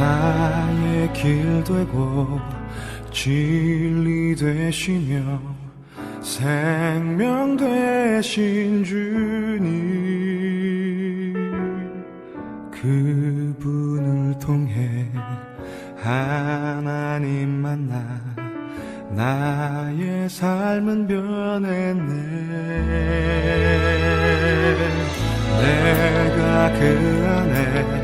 나의 길 되고 진리 되시며 생명 되신 주님, 그분을 통해 하나님 만나 나의 삶은 변했네. 내가 그 안에,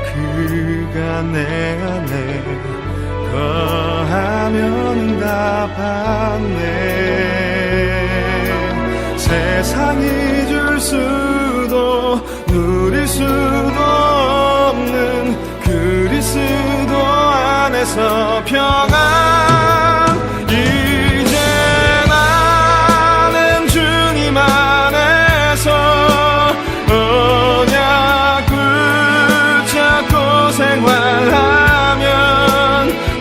그가 내 안에 거하면 답하네. 세상이 줄 수도 누릴 수도 없는 그리스도 안에서 평안. 이제 나는 주님 안에서 언약 붙잡고 생활하면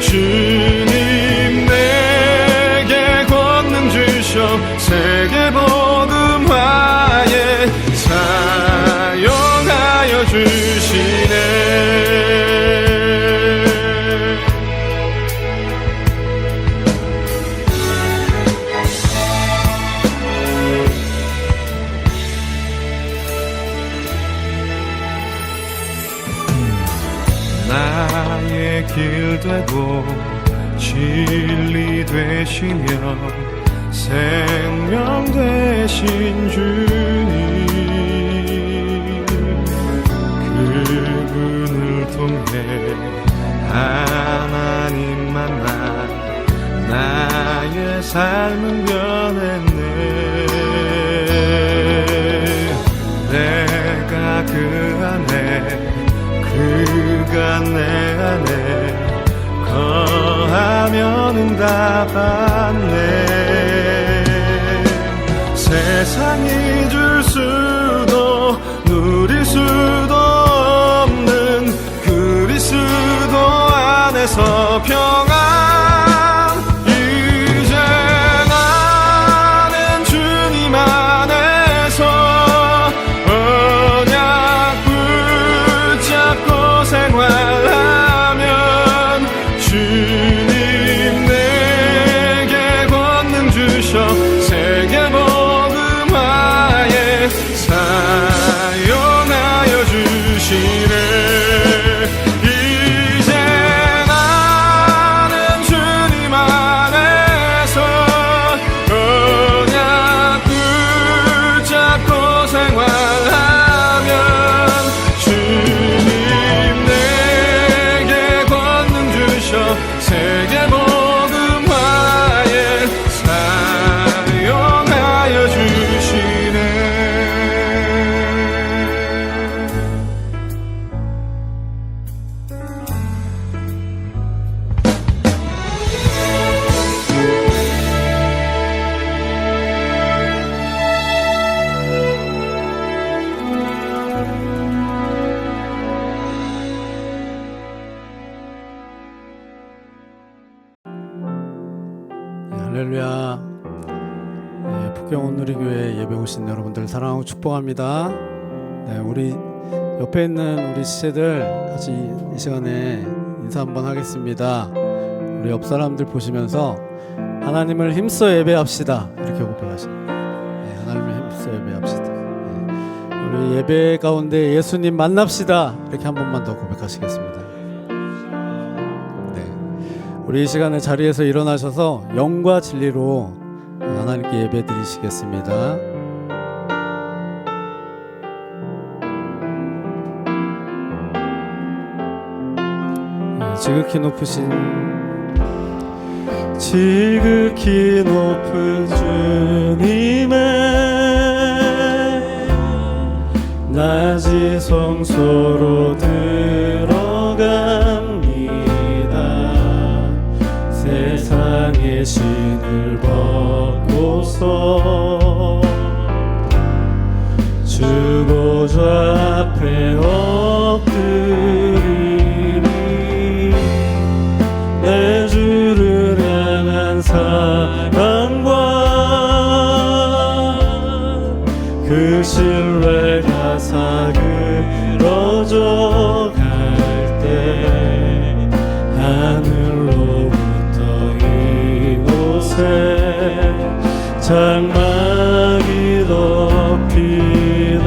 주님 내게 권능 주셔 세계복음화에 사용하여 주시네. 나의 길 되고 진리 되시며 생명 되신 주님, 그분을 통해 하나님 만나 나의 삶은 변했네. 내가 그 안에, 그가 내 안에 거하면 응답받네. 세상이 줄 수도 누릴 수도 없는 그리스도 안에서 평안. 이제 나는 주님 안에서 언약 붙잡고 생활하면 주님 내게 권능 주셔 세계복음화에 사용하여 주시네. 이제 나는 주님 안에서 언약 붙잡고 생활하면 주님 내게 권능 주셔 세계복음화에 사용하여 주시네. 할렐루야. 북경온누리교회 예배 오신 여러분들 사랑하고 축복합니다. 우리 옆에 있는 우리 지체들 같이 이 시간에 인사 한번 하겠습니다. 우리 옆 사람들 보시면서 하나님을 힘써 예배합시다 이렇게 고백하십니다. 하나님을 힘써 예배합시다. 우리 예배 가운데 예수님 만납시다 이렇게 한 번만 더 고백하시겠습니다. 우리 이 시간에 자리에서 일어나셔서 영과 진리로 하나님께 예배 드리시겠습니다. 지극히 높으신 지극히 높은 주님의 낮이 성소로 들어갑니다. 세상의 신을 벗고서 주 보좌 앞에 엎드리니 내 주를 향한 사랑과 그 신뢰가 사그러져 갈 때 곳에 장막이 덮이네.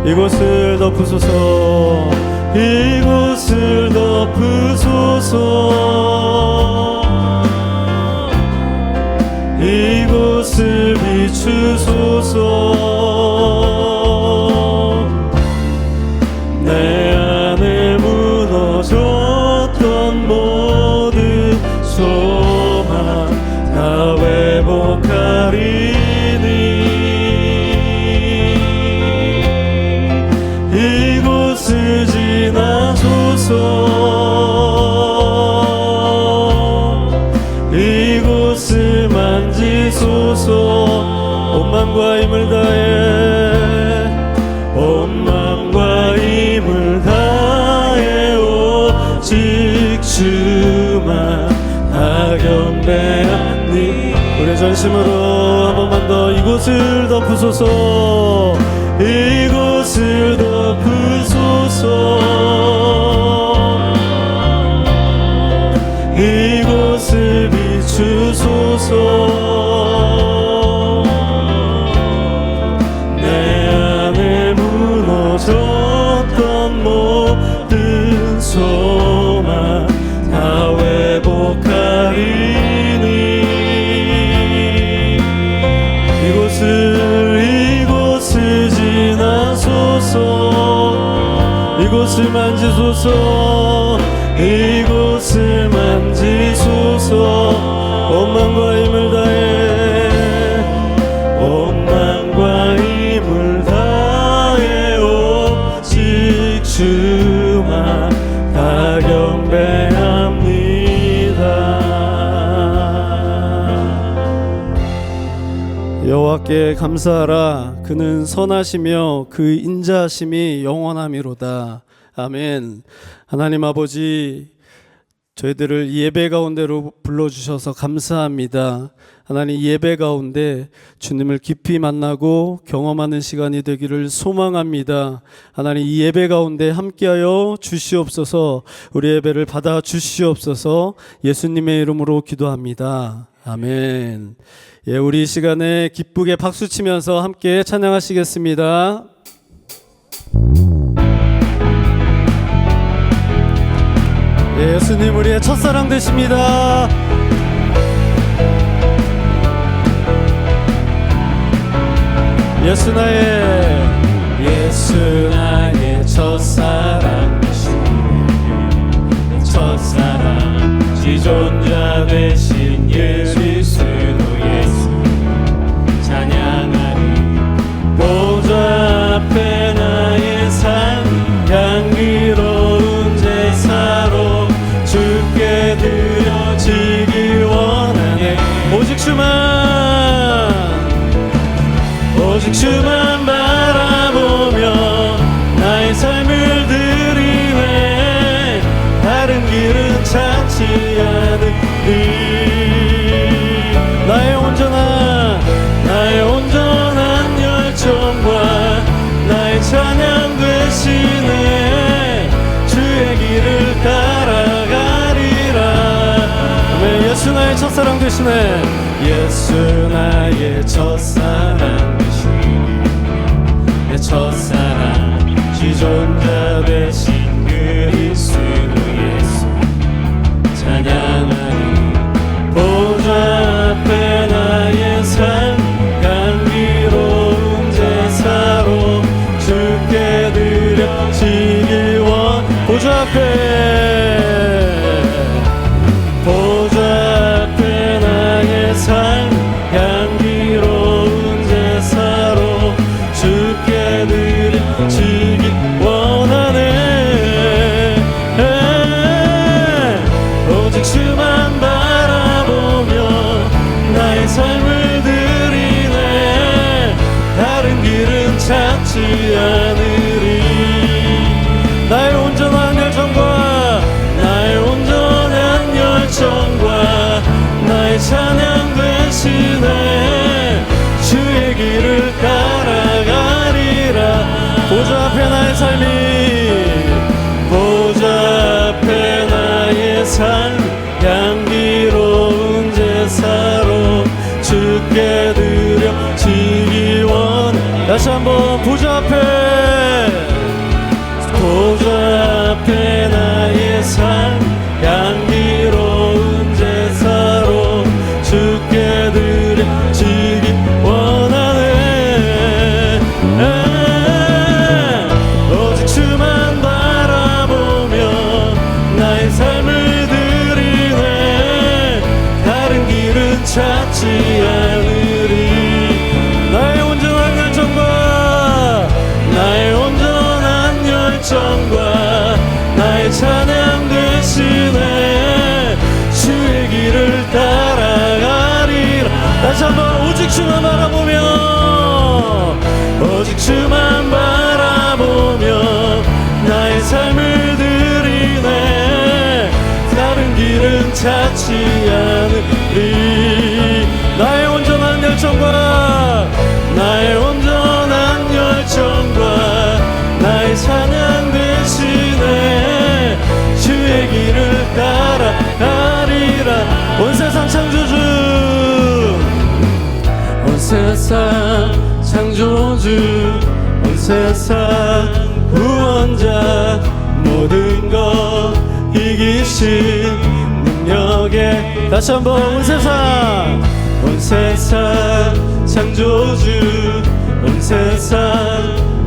이곳을 덮으소서, 이곳을 덮으소서, 이곳을 비추소서. 내 안에 무너졌던 모든 소망 다 회복하리니. 이곳을 지나소서, 이곳을 만지소서. 온 맘과 힘을 다해, 온 맘과 힘을 다해 오직 주만 다 경배하니. 우리 전심으로 한 번만 더. 이곳을 덮으소서, 이곳을 덮으소서, 이곳을 비추소서. 내 안에 무너졌던 모든 소망 다 회복하리니. 이곳을 지나소서, 이곳을 만지소서, 이곳을 만지소서. 온 맘과 힘을 다해, 온 맘과 힘을 다해 오직 주만 다 경배합니다. 여호와께 감사하라. 그는 선하시며 그 인자하심이 영원함이로다. 아멘. 하나님 아버지, 저희들을 이 예배 가운데로 불러주셔서 감사합니다. 하나님, 이 예배 가운데 주님을 깊이 만나고 경험하는 시간이 되기를 소망합니다. 하나님, 이 예배 가운데 함께하여 주시옵소서. 우리 예배를 받아 주시옵소서. 예수님의 이름으로 기도합니다. 아멘. 예, 우리 이 시간에 기쁘게 박수치면서 함께 찬양하시겠습니다. 예, 예수님 우리의 첫사랑 되십니다. 예수 나의 첫사랑 되시네. 첫사랑 지존자 되신 그리스도 예수 찬양하리. 보좌 앞에 나의 삶 향기로운 제사로 주께 드려지길 원하네. 오직 주만 바라보며 나의 삶을 드리네. 다른 길은 찾지 않으리. 나의 온전한 열정과 나의 찬양 되시네. 주의 길을 따라가리라. 아멘. 예수 나의 첫사랑 되시네. 예수 나의 첫사랑 되시네. 내 첫사랑 지존자 되신 그리스도 예수 찬양하리. 보좌 앞에 나의 삶 감기로운 제사로 주께 드려지길 원. 보좌 앞에 나의 삶 향기로운 제사로 주께 드려지길 원하네. 오직 주만 바라보며 나의 삶을 드리네. 다른 길은 찾지 않으리. 나의 온전한 열정과 나의 찬양 되시네. 주의 길을 따라가리라. 보좌 앞에 나의 삶이, 보좌 앞에 나의 삶 향기로 주께 드려지기 원해. 다시 한번 보좌 앞에 나의 삶 향기로운 제사로 주께 드려지기 원하네. 오직 주만 바라보며 나의 삶을 드리네. 다른 길은 찾지 않으리. 나의 온전한 열정과 나의 온전한 열정과 나의 찬양 대신에 주의 길을 따라가리라. 다시 한번 오직 주만 바라보며 오직 주만 바라보며 나의 삶을 드리네. 다른 길은 찾지 않으리. 나의 온전한 열정과 나의 온전한 열정과 나의 찬양 대신에 주의 길을 따라가리라. 온 세상 창조주 온 세상 창조주 온 세상 구원자 모든 것 이기신 능력에. 다시 한번 온 세상 창조주 온 세상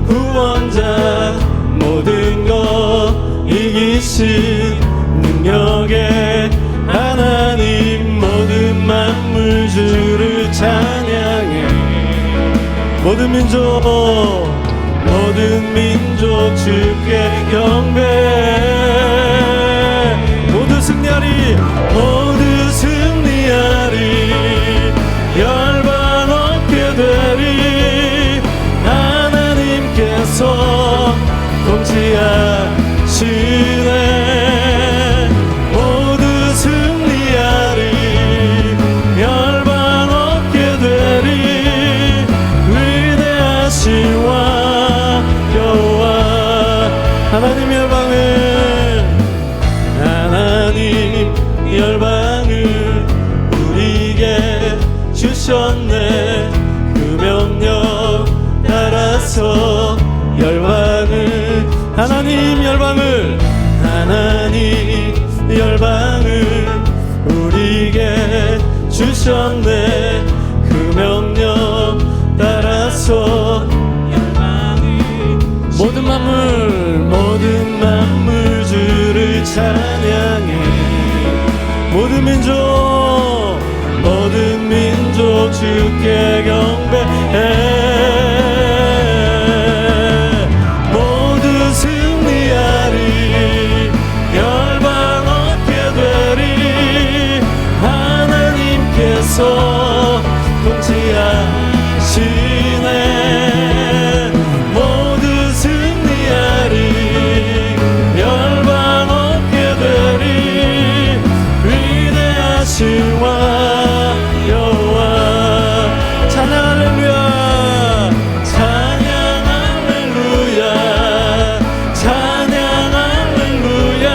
구원자 모든 것 이기신 능력의 하나님 모든 만물 주를 찬양해. 모든 민족 주께 경배. 모두 승리하리 열방 얻게 되리. 하나님께서 통치하시네. 모두 승리하리 열방 얻게 되리. 위대하신 왕 여호와. 하나님 열방을 우리에게 주셨네. 그 명령 따라서 하나님 열방을 우리에게 주셨네. 그 명령 따라서 모든 만물 주를 찬양해. 모든 민족 주께 경배해. 모두 승리하리 열방 얻게 되리. 하나님께서 통치하시네. 모두 승리하리 열방 얻게 되리. 위대하신 왕 여호와. 찬양 할렐루야 찬양 할렐루야 찬양 할렐루야.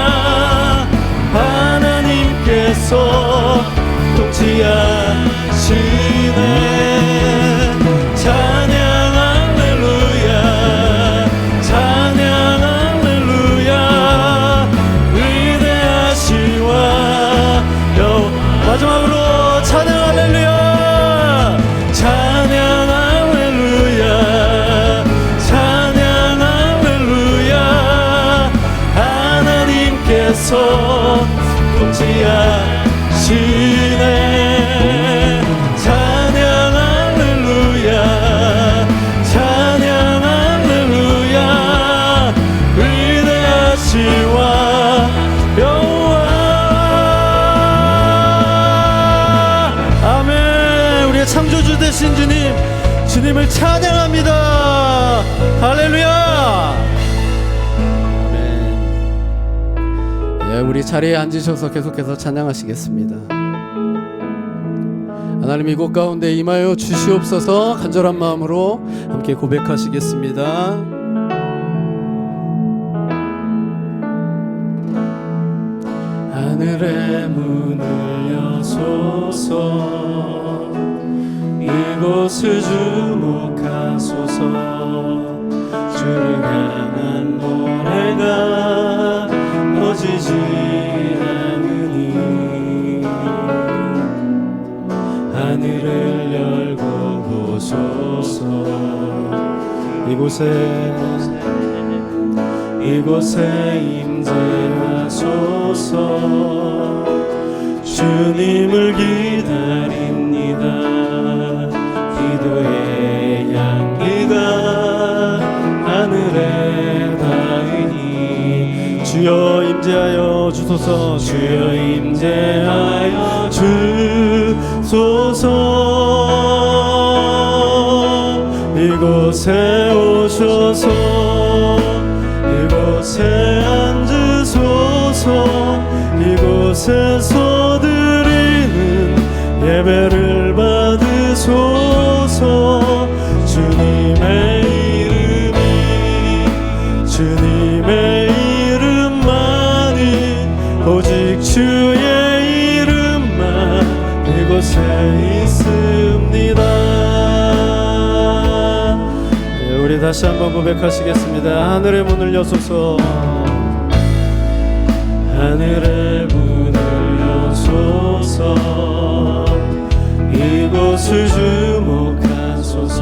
하나님께서 통치하시네. 찬양 할렐루야 찬양 할렐루야. 위대하신 왕 여호와. 마지막으로 찬양 할렐루야 찬양 할렐루야 찬양 할렐루야. 하나님께서 통치하시네. 찬양 할렐루야 찬양 할렐루야. 위대하신 왕 여호와. 아멘. 우리의 창조주 되신 주님을 찬양합니다. 할렐루야. 아멘. 예, 우리 자리에 앉으셔서 계속해서 찬양하시겠습니다. 하나님 이곳 가운데 임하여 주시옵소서. 간절한 마음으로 함께 고백하시겠습니다. 하늘의 문을 여소서. 이곳을 주목하소서. 주를 향한 노래가 꺼지지 않으니 하늘을 열고 보소서. 이곳에 임재하소서. 주님을 기다립니다. 기도의 향기가 하늘에 닿으니 주여 임재하여 주소서. 주여 임재하여 주소서. 이곳에 오셔서 이곳에 앉으소서. 이곳에서 드리는 예배를 받으소서. 주님의 이름만이 오직 주의 이름만 이곳에 있습니다. 우리 다시 한번 고백하시겠습니다. 하늘의 문을 여소서. 하늘의 문을 여소서. 이곳을 주목하소서.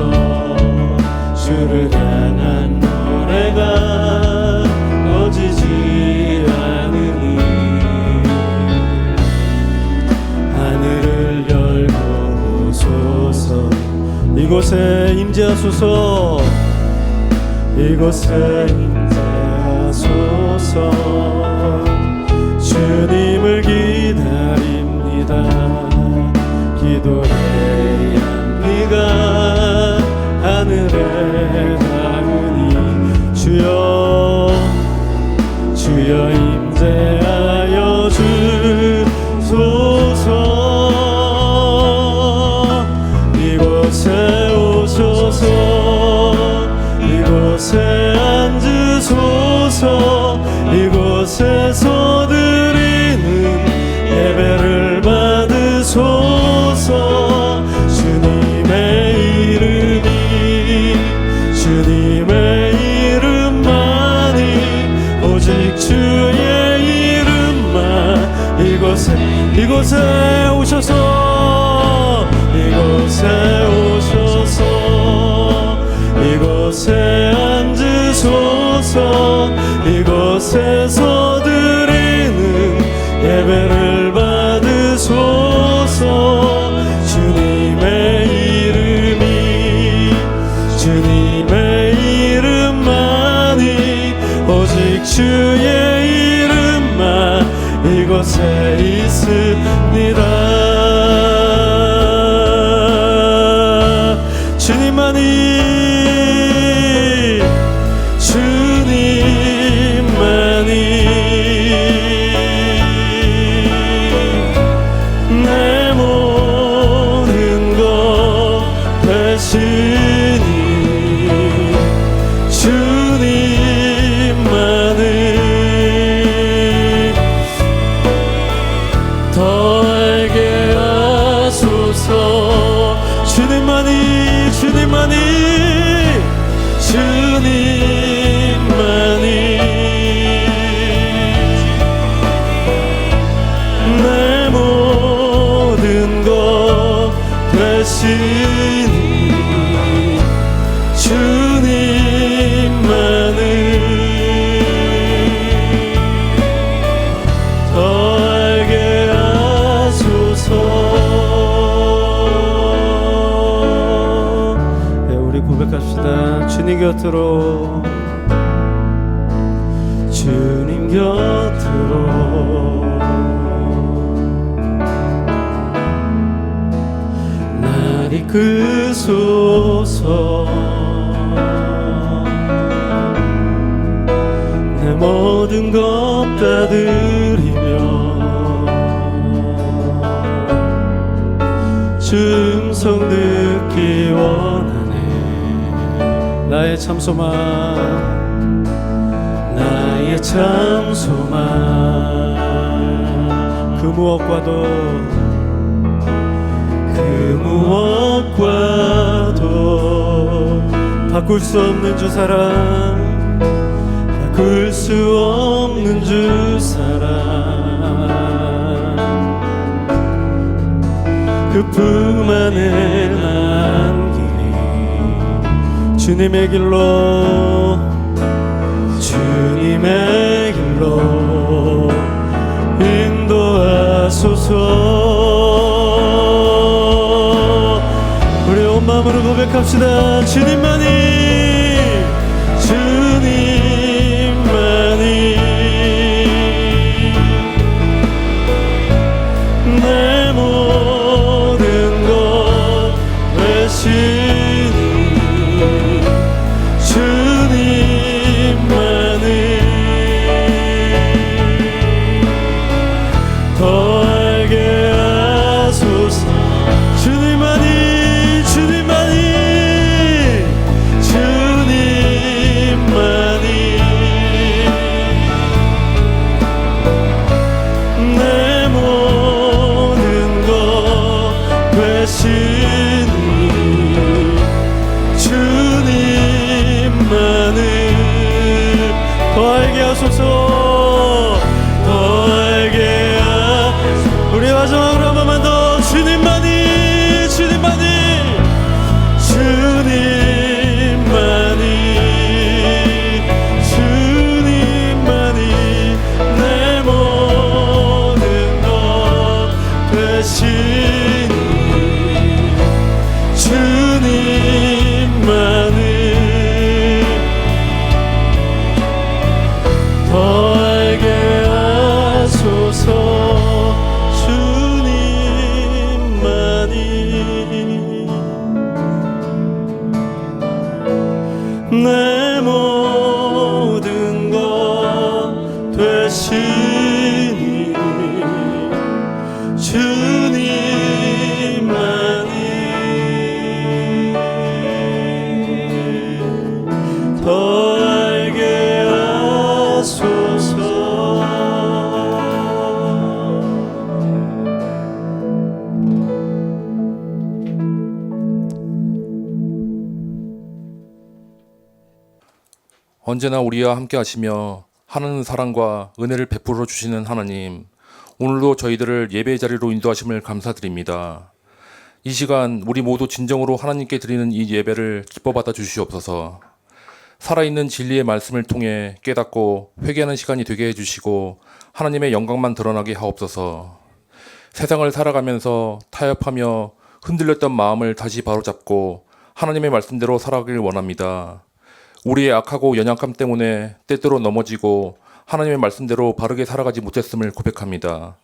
주를 향한 노래가 꺼지지 않으니 하늘을 열고 오소서. 이곳에 임재하소서. 이곳에 임재하소서. 주님을 기다립니다. 기도의 향기가 하늘에 닿으니 주여 임재하여 주소서. 이곳에 오소서. 이곳에 앉으소서. 이곳에서 드리는 예배를 받으소서. 주님의 이름만이 오직 주의 이름만 이곳에 오셔서. 이곳에 오셔서. 이곳에 앉으소서. 이곳에서 드리는 예배를 받으소서. 주님의 이름만이 오직 주의 이름만 이곳에 있습니다. 주님만이 내 모든 것 되시니 주님만을 더 알게 하소서. 주님만이 내 모든 것 되시니 주님만을 더 알게 하소서. 네, 우리 고백합시다. 주님 곁으로 날 이끄소서. 내 모든 것 다 드리며 주 음성 듣기 원하네. 나의 참 소망 그 무엇과도 무엇과도 바꿀 수 없는 주 사랑, 바꿀 수 없는 주 사랑, 그 품 안에 난 길이 주님의 길로, 주님의 길로 인도하소서. 우리 온 마음으로 고백합시다. 주님만이, 주님만이 내 모든 것 되시니, 주님만이 더 알게 하소서. 주님만이, 주님만이, 주님만이 내 모든 것 되시니, 주님만을 더 알게 하소서. 더 알게 하소서. 우리 마지막으로 한 번만 더. 주님만이, 주님만이, 주님만이, 주님만이 내 모든 것 되시니, 주님만을 더 알게 하소서. 주님만이 내 모든 것 되시니, 주님만이 더 알게 하소서. 언제나 우리와 함께 하시며 하나님 사랑과 은혜를 베풀어 주시는 하나님, 오늘도 저희들을 예배의 자리로 인도하심을 감사드립니다. 이 시간 우리 모두 진정으로 하나님께 드리는 이 예배를 기뻐 받아 주시옵소서. 살아있는 진리의 말씀을 통해 깨닫고 회개하는 시간이 되게 해주시고 하나님의 영광만 드러나게 하옵소서. 세상을 살아가면서 타협하며 흔들렸던 마음을 다시 바로잡고 하나님의 말씀대로 살아가길 원합니다. 우리의 악하고 연약함 때문에 때때로 넘어지고 하나님의 말씀대로 바르게 살아가지 못했음을 고백합니다.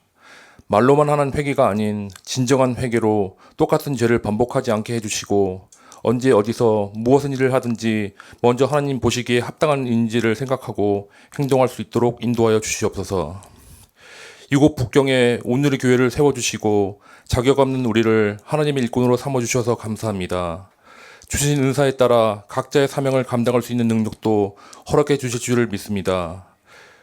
말로만 하는 회개가 아닌 진정한 회개로 똑같은 죄를 반복하지 않게 해주시고 언제 어디서 무엇은 일을 하든지 먼저 하나님 보시기에 합당한 일인지를 생각하고 행동할 수 있도록 인도하여 주시옵소서. 이곳 북경에 오늘의 교회를 세워주시고 자격 없는 우리를 하나님의 일꾼으로 삼아주셔서 감사합니다. 주신 은사에 따라 각자의 사명을 감당할 수 있는 능력도 허락해 주실 줄을 믿습니다.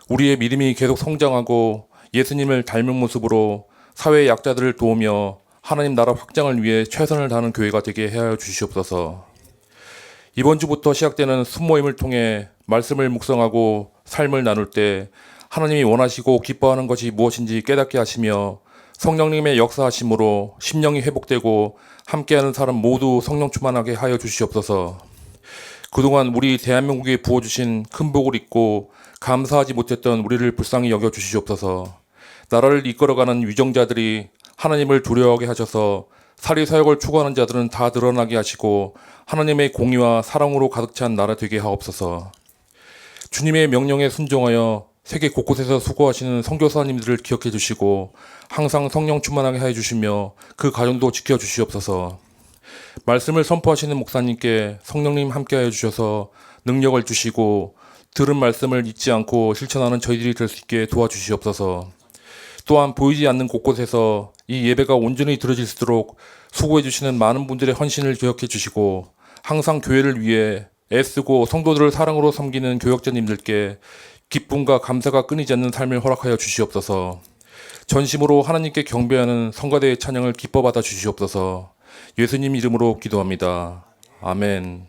우리의 믿음이 계속 성장하고 예수님을 닮은 모습으로 사회의 약자들을 도우며 하나님 나라 확장을 위해 최선을 다하는 교회가 되게 하여 주시옵소서. 이번 주부터 시작되는 순모임을 통해 말씀을 묵상하고 삶을 나눌 때 하나님이 원하시고 기뻐하는 것이 무엇인지 깨닫게 하시며 성령님의 역사하심으로 심령이 회복되고 함께하는 사람 모두 성령 충만하게 하여 주시옵소서. 그동안 우리 대한민국에 부어주신 큰 복을 잊고 감사하지 못했던 우리를 불쌍히 여겨 주시옵소서. 나라를 이끌어가는 위정자들이 하나님을 두려워하게 하셔서 사리사욕을 추구하는 자들은 다 드러나게 하시고 하나님의 공의와 사랑으로 가득 찬 나라 되게 하옵소서. 주님의 명령에 순종하여 세계 곳곳에서 수고하시는 선교사님들을 기억해 주시고 항상 성령 충만하게 해 주시며 그 가정도 지켜 주시옵소서. 말씀을 선포하시는 목사님께 성령님 함께하여 주셔서 능력을 주시고 들은 말씀을 잊지 않고 실천하는 저희들이 될 수 있게 도와주시옵소서. 또한 보이지 않는 곳곳에서 이 예배가 온전히 들어질 수 있도록 수고해 주시는 많은 분들의 헌신을 기억해 주시고 항상 교회를 위해 애쓰고 성도들을 사랑으로 섬기는 교역자님들께 기쁨과 감사가 끊이지 않는 삶을 허락하여 주시옵소서. 전심으로 하나님께 경배하는 성가대의 찬양을 기뻐 받아 주시옵소서. 예수님 이름으로 기도합니다. 아멘.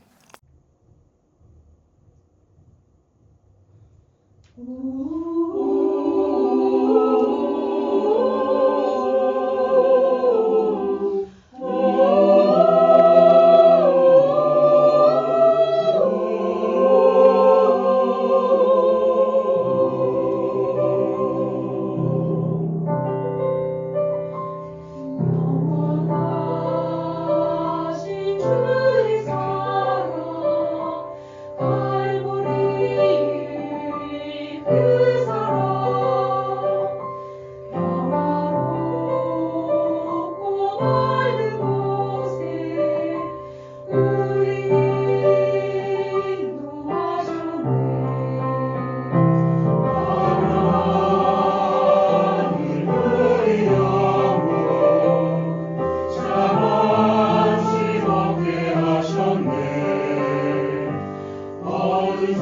영원하신 주의 사랑 갈보리 그 사랑 영화롭고 맑은 곳에 우리 인도하셨네. 우리 영혼 잠시 먹게 하셨네. 어두운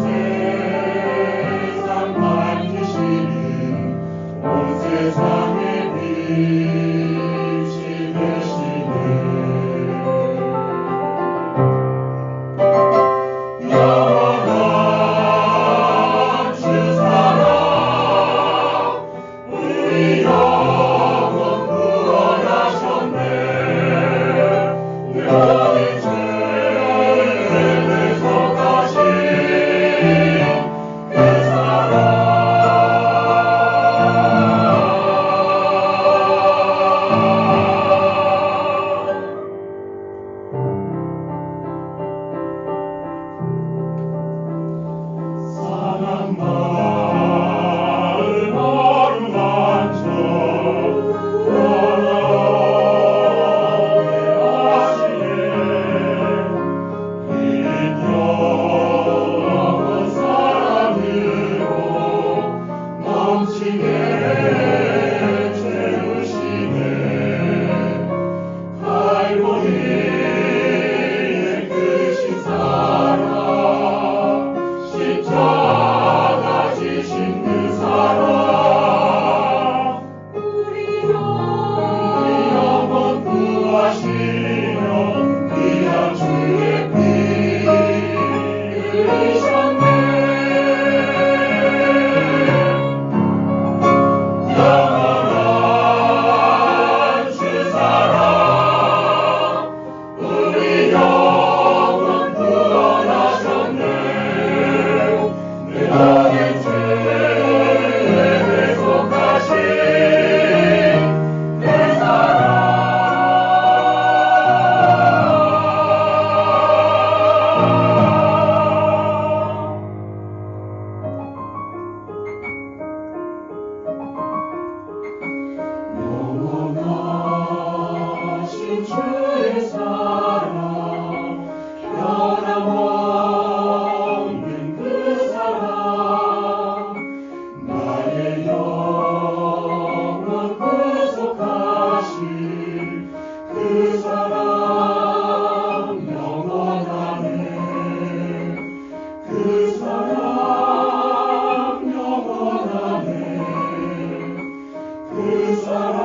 세상 밝히시는 온 세상의 빛이 되시네. 영원한 주 사랑 우리 영혼 구원하셨네. 내 모든 죄를 속하신 그 사랑 사랑 마음 어루만져 원하게 하시네. 영원 사랑으로 넘치게 채우시네. 갈보리의 크신 사랑 십자가 지신 그 사랑 우리 영혼 구하시며 귀한 주의 피 흘리셨네. 영원한 주 사랑 우리 영혼 구원하셨네. 내 모든 죄를 속하신 내 사랑 영원하신 주의 사랑 변함없는 그 사랑 나의 영혼 구속하신 그 사랑 영원하네. 그 사랑 영원하네. 그 사랑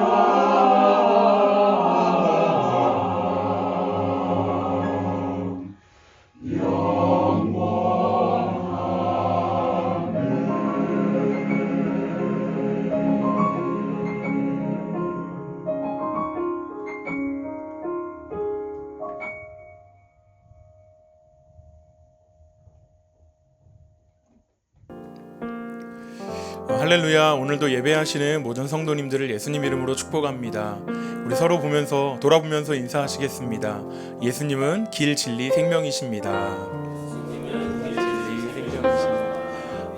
할렐루야. 오늘도 예배하시는 모든 성도님들을 예수님 이름으로 축복합니다. 우리 서로 돌아보면서 인사하시겠습니다. 예수님은 길, 진리, 생명이십니다.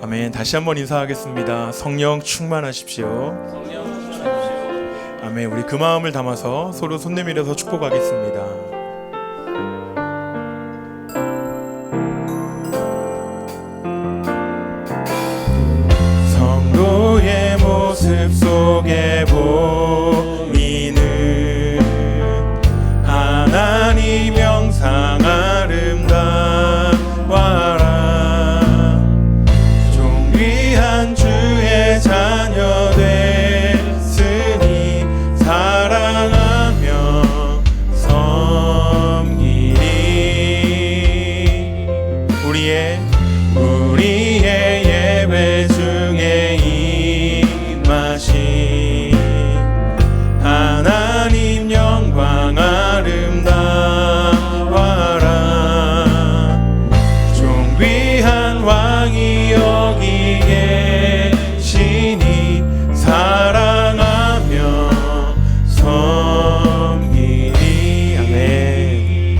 아멘. 다시 한번 인사하겠습니다. 성령 충만하십시오. 아멘. 우리 그 마음을 담아서 서로 손 내밀어서 축복하겠습니다. 성도의 모습 속에 보이는 하나님 영상 아름다워라. 존귀한 주의 자녀 됐으니 사랑하며 우리의 예배 중에 임하신 하나님 영광 아름다워라. 존귀한 왕이 여기 계시니 사랑하며 섬기니. 아멘.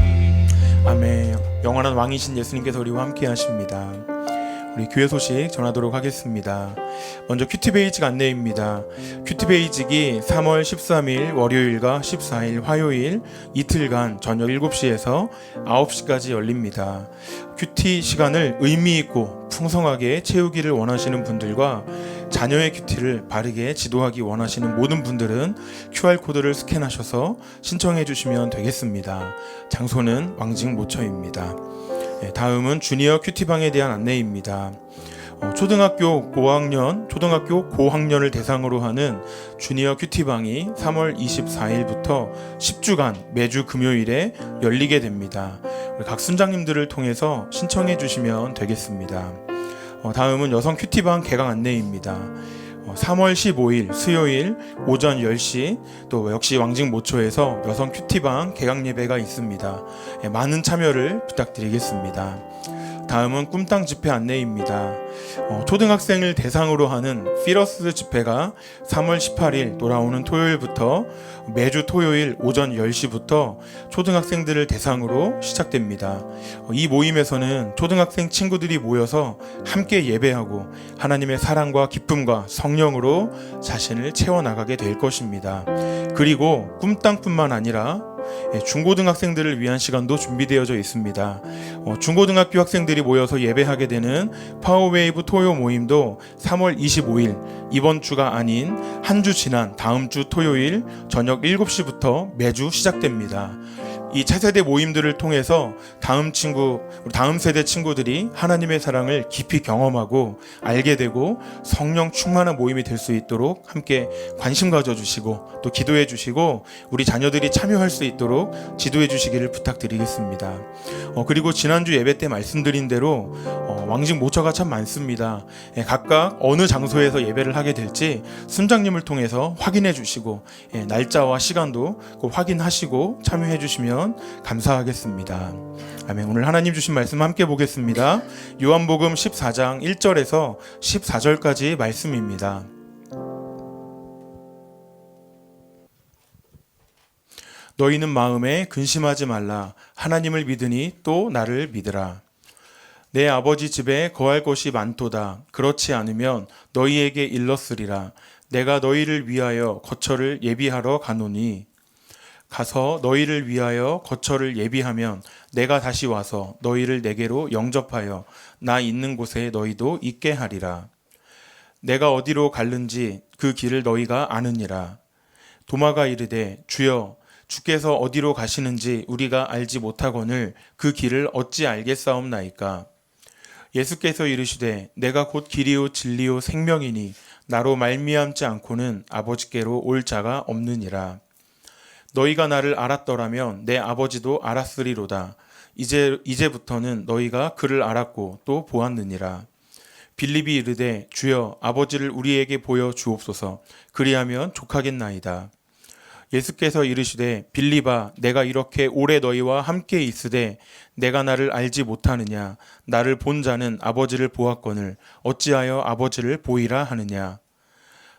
아멘. 영원한 왕이신 예수님께서 우리와 함께 하십니다. 우리 교회 소식 전하도록 하겠습니다. 먼저 큐티베이직 안내입니다. 큐티베이직이 3월 13일 월요일과 14일 화요일 이틀간 저녁 7시에서 9시까지 열립니다. 큐티 시간을 의미 있고 풍성하게 채우기를 원하시는 분들과 자녀의 큐티를 바르게 지도하기 원하시는 모든 분들은 QR코드를 스캔하셔서 신청해 주시면 되겠습니다. 장소는 왕직 모처입니다. 다음은 주니어 큐티방에 대한 안내입니다. 초등학교 고학년을 대상으로 하는 주니어 큐티방이 3월 24일부터 10주간 매주 금요일에 열리게 됩니다. 각 순장님들을 통해서 신청해 주시면 되겠습니다. 다음은 여성 큐티방 개강 안내입니다. 3월 15일 수요일 오전 10시 또 역시 왕직 모초에서 여성 큐티방 개강 예배가 있습니다. 많은 참여를 부탁드리겠습니다. 다음은 꿈땅 집회 안내입니다. 초등학생을 대상으로 하는 피러스 집회가 3월 18일 돌아오는 토요일부터 매주 토요일 오전 10시부터 초등학생들을 대상으로 시작됩니다. 이 모임에서는 초등학생 친구들이 모여서 함께 예배하고 하나님의 사랑과 기쁨과 성령으로 자신을 채워나가게 될 것입니다. 그리고 꿈땅뿐만 아니라 중고등학생들을 위한 시간도 준비되어져 있습니다. 중고등학교 학생들이 모여서 예배하게 되는 파워웨이브 토요 모임도 3월 25일 이번 주가 아닌 한 주 지난 다음 주 토요일 저녁 7시부터 매주 시작됩니다. 이 차세대 모임들을 통해서 다음 세대 친구들이 하나님의 사랑을 깊이 경험하고 알게 되고 성령 충만한 모임이 될 수 있도록 함께 관심 가져주시고 또 기도해 주시고 우리 자녀들이 참여할 수 있도록 지도해 주시기를 부탁드리겠습니다. 그리고 지난주 예배 때 말씀드린 대로 왕직 모처가 참 많습니다. 각각 어느 장소에서 예배를 하게 될지 순장님을 통해서 확인해 주시고 날짜와 시간도 꼭 확인하시고 참여해 주시면 감사하겠습니다. 아멘. 오늘 하나님 주신 말씀 함께 보겠습니다. 요한복음 14장 1절에서 14절까지 말씀입니다. 너희는 마음에 근심하지 말라. 하나님을 믿으니 또 나를 믿으라. 내 아버지 집에 거할 곳이 많도다. 그렇지 않으면 너희에게 일렀으리라. 내가 너희를 위하여 거처를 예비하러 가노니 가서 너희를 위하여 거처를 예비하면 내가 다시 와서 너희를 내게로 영접하여 나 있는 곳에 너희도 있게 하리라. 내가 어디로 갈는지 그 길을 너희가 아느니라. 도마가 이르되 주여 주께서 어디로 가시는지 우리가 알지 못하거늘 그 길을 어찌 알겠사옵나이까. 예수께서 이르시되 내가 곧 길이요 진리요 생명이니 나로 말미암지 않고는 아버지께로 올 자가 없느니라. 너희가 나를 알았더라면 내 아버지도 알았으리로다. 이제부터는 너희가 그를 알았고 또 보았느니라. 빌립이 이르되 주여 아버지를 우리에게 보여 주옵소서. 그리하면 족하겠나이다. 예수께서 이르시되 빌립아 내가 이렇게 오래 너희와 함께 있으되 내가 나를 알지 못하느냐. 나를 본 자는 아버지를 보았거늘 어찌하여 아버지를 보이라 하느냐.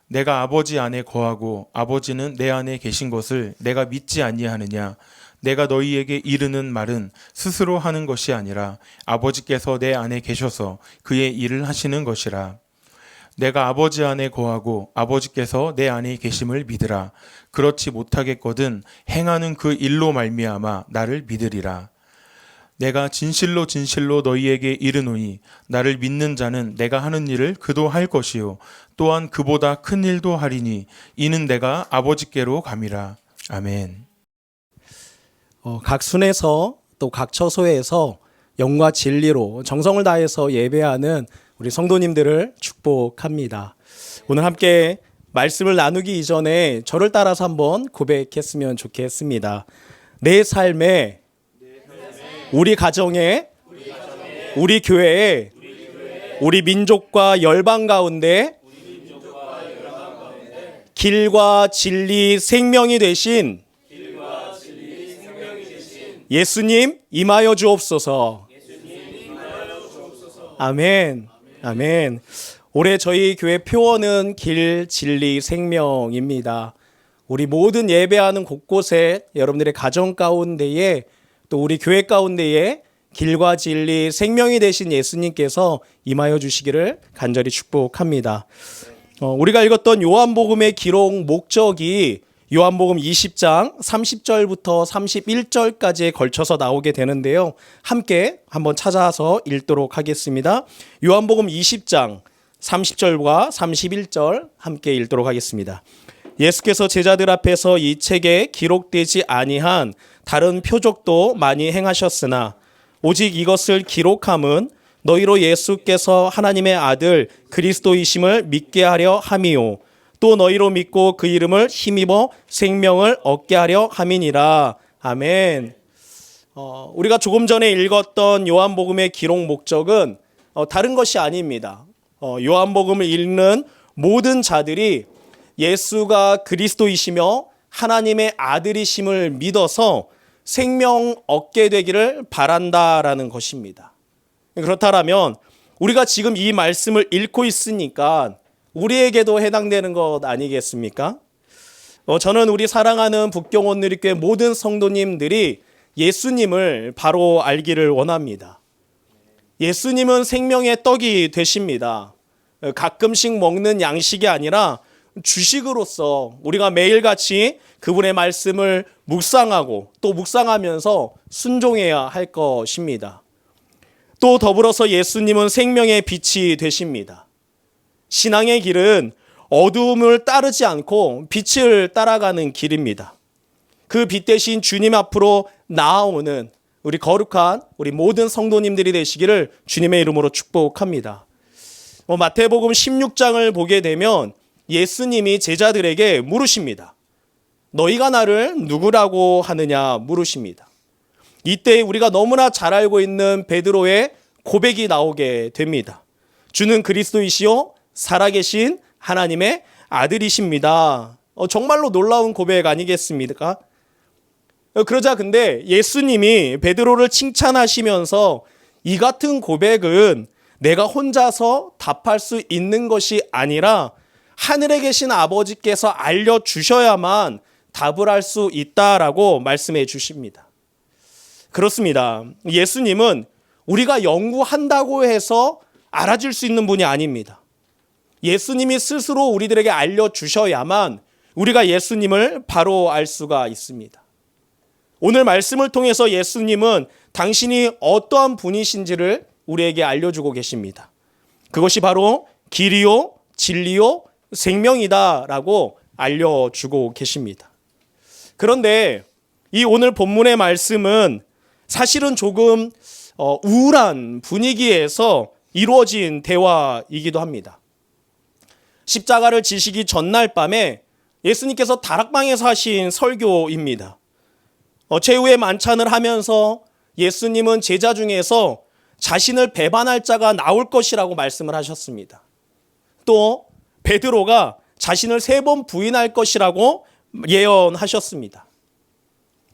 내가 아버지 안에 거하고 아버지는 내 안에 계신 것을 내가 믿지 아니하느냐. 내가 너희에게 이르는 말은 스스로 하는 것이 아니라 아버지께서 내 안에 계셔서 그의 일을 하시는 것이라. 내가 아버지 안에 거하고 아버지께서 내 안에 계심을 믿으라. 그렇지 못하겠거든 행하는 그 일로 말미암아 나를 믿으리라. 내가 진실로 진실로 너희에게 이르노니 나를 믿는 자는 내가 하는 일을 그도 할 것이요 또한 그보다 큰 일도 하리니 이는 내가 아버지께로 감이라. 아멘. 각 순에서 또 각 처소에서 영과 진리로 정성을 다해서 예배하는 우리 성도님들을 축복합니다. 오늘 함께 말씀을 나누기 이전에 저를 따라서 한번 고백했으면 좋겠습니다. 내 삶에 우리 가정에 우리 교회에 우리 민족과 열방 가운데 길과 진리 생명이 되신 예수님 임하여 주옵소서. 아멘. 아멘. 올해 저희 교회 표어는 길, 진리, 생명입니다. 우리 모든 예배하는 곳곳에 여러분들의 가정 가운데에 또 우리 교회 가운데에 길과 진리, 생명이 되신 예수님께서 임하여 주시기를 간절히 축복합니다. 우리가 읽었던 요한복음의 기록 목적이 요한복음 20장 30절부터 31절까지에 걸쳐서 나오게 되는데요. 함께 한번 찾아서 읽도록 하겠습니다. 요한복음 20장 30절과 31절 함께 읽도록 하겠습니다. 예수께서 제자들 앞에서 이 책에 기록되지 아니한 다른 표적도 많이 행하셨으나 오직 이것을 기록함은 너희로 예수께서 하나님의 아들 그리스도이심을 믿게 하려 함이요 또 너희로 믿고 그 이름을 힘입어 생명을 얻게 하려 함이니라. 아멘. 우리가 조금 전에 읽었던 요한복음의 기록 목적은 다른 것이 아닙니다. 요한복음을 읽는 모든 자들이 예수가 그리스도이시며 하나님의 아들이심을 믿어서 생명 얻게 되기를 바란다라는 것입니다. 그렇다면 우리가 지금 이 말씀을 읽고 있으니까 우리에게도 해당되는 것 아니겠습니까? 저는 우리 사랑하는 북경원누리교회 모든 성도님들이 예수님을 바로 알기를 원합니다. 예수님은 생명의 떡이 되십니다. 가끔씩 먹는 양식이 아니라 주식으로서 우리가 매일같이 그분의 말씀을 묵상하고 또 묵상하면서 순종해야 할 것입니다. 또 더불어서 예수님은 생명의 빛이 되십니다. 신앙의 길은 어두움을 따르지 않고 빛을 따라가는 길입니다. 그 빛 대신 주님 앞으로 나아오는 우리 거룩한 우리 모든 성도님들이 되시기를 주님의 이름으로 축복합니다. 마태복음 16장을 보게 되면 예수님이 제자들에게 물으십니다. 너희가 나를 누구라고 하느냐 물으십니다. 이때 우리가 너무나 잘 알고 있는 베드로의 고백이 나오게 됩니다. 주는 그리스도이시요 살아계신 하나님의 아들이십니다. 정말로 놀라운 고백 아니겠습니까? 그러자 근데 예수님이 베드로를 칭찬하시면서 이 같은 고백은 내가 혼자서 답할 수 있는 것이 아니라 하늘에 계신 아버지께서 알려주셔야만 답을 할 수 있다라고 말씀해 주십니다. 그렇습니다. 예수님은 우리가 연구한다고 해서 알아줄 수 있는 분이 아닙니다. 예수님이 스스로 우리들에게 알려주셔야만 우리가 예수님을 바로 알 수가 있습니다. 오늘 말씀을 통해서 예수님은 당신이 어떠한 분이신지를 우리에게 알려주고 계십니다. 그것이 바로 길이요, 진리요, 생명이다라고 알려주고 계십니다. 그런데 이 오늘 본문의 말씀은 사실은 조금 우울한 분위기에서 이루어진 대화이기도 합니다. 십자가를 지시기 전날 밤에 예수님께서 다락방에서 하신 설교입니다. 최후의 만찬을 하면서 예수님은 제자 중에서 자신을 배반할 자가 나올 것이라고 말씀을 하셨습니다. 또 베드로가 자신을 3번 부인할 것이라고 예언하셨습니다.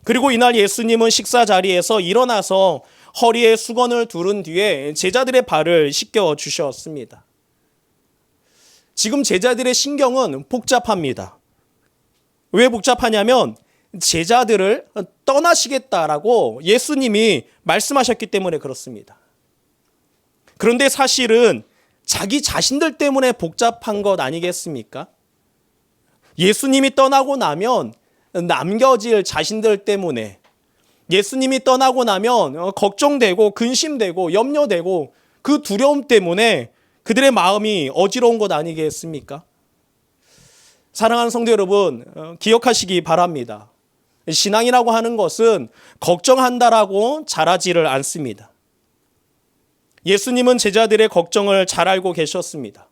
그리고 이날 예수님은 식사 자리에서 일어나서 허리에 수건을 두른 뒤에 제자들의 발을 씻겨 주셨습니다. 지금 제자들의 신경은 복잡합니다. 왜 복잡하냐면 제자들을 떠나시겠다라고 예수님이 말씀하셨기 때문에 그렇습니다. 그런데 사실은 자기 자신들 때문에 복잡한 것 아니겠습니까? 예수님이 떠나고 나면 남겨질 자신들 때문에, 예수님이 떠나고 나면 걱정되고 근심되고 염려되고 그 두려움 때문에 그들의 마음이 어지러운 것 아니겠습니까? 사랑하는 성도 여러분, 기억하시기 바랍니다. 신앙이라고 하는 것은 걱정한다라고 잘하지를 않습니다. 예수님은 제자들의 걱정을 잘 알고 계셨습니다.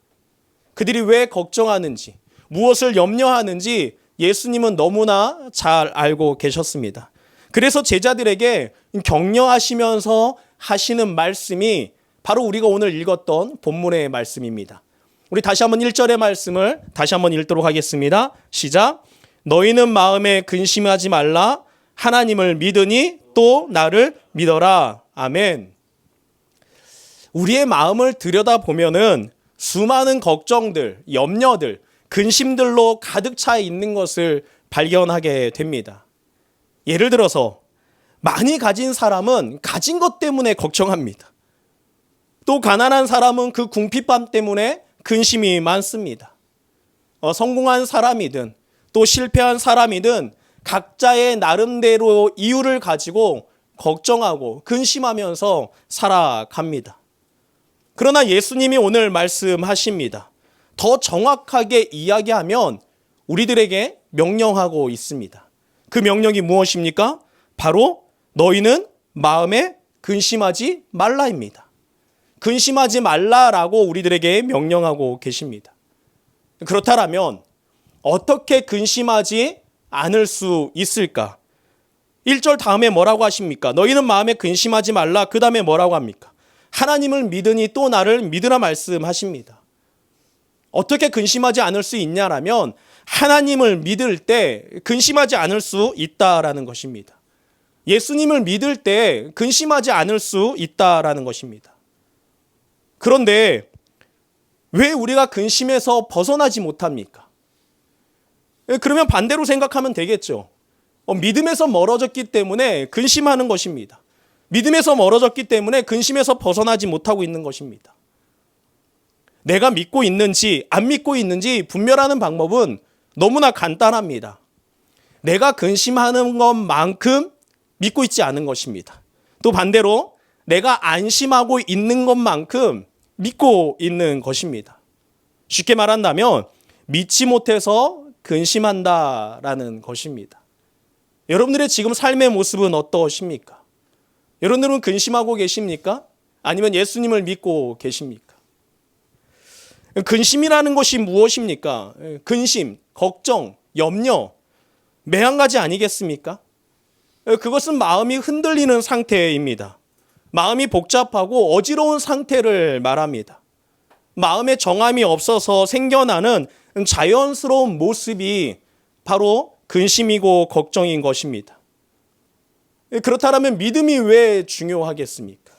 그들이 왜 걱정하는지, 무엇을 염려하는지 예수님은 너무나 잘 알고 계셨습니다. 그래서 제자들에게 격려하시면서 하시는 말씀이 바로 우리가 오늘 읽었던 본문의 말씀입니다. 우리 다시 한번 1절의 말씀을 다시 한번 읽도록 하겠습니다. 시작. 너희는 마음에 근심하지 말라. 하나님을 믿으니 또 나를 믿어라. 아멘. 우리의 마음을 들여다보면은 수많은 걱정들, 염려들, 근심들로 가득 차 있는 것을 발견하게 됩니다. 예를 들어서 많이 가진 사람은 가진 것 때문에 걱정합니다. 또 가난한 사람은 그 궁핍함 때문에 근심이 많습니다. 성공한 사람이든 또 실패한 사람이든 각자의 나름대로 이유를 가지고 걱정하고 근심하면서 살아갑니다. 그러나 예수님이 오늘 말씀하십니다. 더 정확하게 이야기하면 우리들에게 명령하고 있습니다. 그 명령이 무엇입니까? 바로 너희는 마음에 근심하지 말라입니다. 근심하지 말라라고 우리들에게 명령하고 계십니다. 그렇다면 어떻게 근심하지 않을 수 있을까? 1절 다음에 뭐라고 하십니까? 너희는 마음에 근심하지 말라. 그 다음에 뭐라고 합니까? 하나님을 믿으니 또 나를 믿으라 말씀하십니다. 어떻게 근심하지 않을 수 있냐라면 하나님을 믿을 때 근심하지 않을 수 있다라는 것입니다. 예수님을 믿을 때 근심하지 않을 수 있다라는 것입니다. 그런데 왜 우리가 근심에서 벗어나지 못합니까? 그러면 반대로 생각하면 되겠죠. 믿음에서 멀어졌기 때문에 근심하는 것입니다. 믿음에서 멀어졌기 때문에 근심에서 벗어나지 못하고 있는 것입니다. 내가 믿고 있는지 안 믿고 있는지 분별하는 방법은 너무나 간단합니다. 내가 근심하는 것만큼 믿고 있지 않은 것입니다. 또 반대로 내가 안심하고 있는 것만큼 믿고 있는 것입니다. 쉽게 말한다면 믿지 못해서 근심한다라는 것입니다. 여러분들의 지금 삶의 모습은 어떠십니까? 여러분들은 근심하고 계십니까? 아니면 예수님을 믿고 계십니까? 근심이라는 것이 무엇입니까? 근심, 걱정, 염려, 매한가지 아니겠습니까? 그것은 마음이 흔들리는 상태입니다. 마음이 복잡하고 어지러운 상태를 말합니다. 마음에 정함이 없어서 생겨나는 자연스러운 모습이 바로 근심이고 걱정인 것입니다. 그렇다면 믿음이 왜 중요하겠습니까?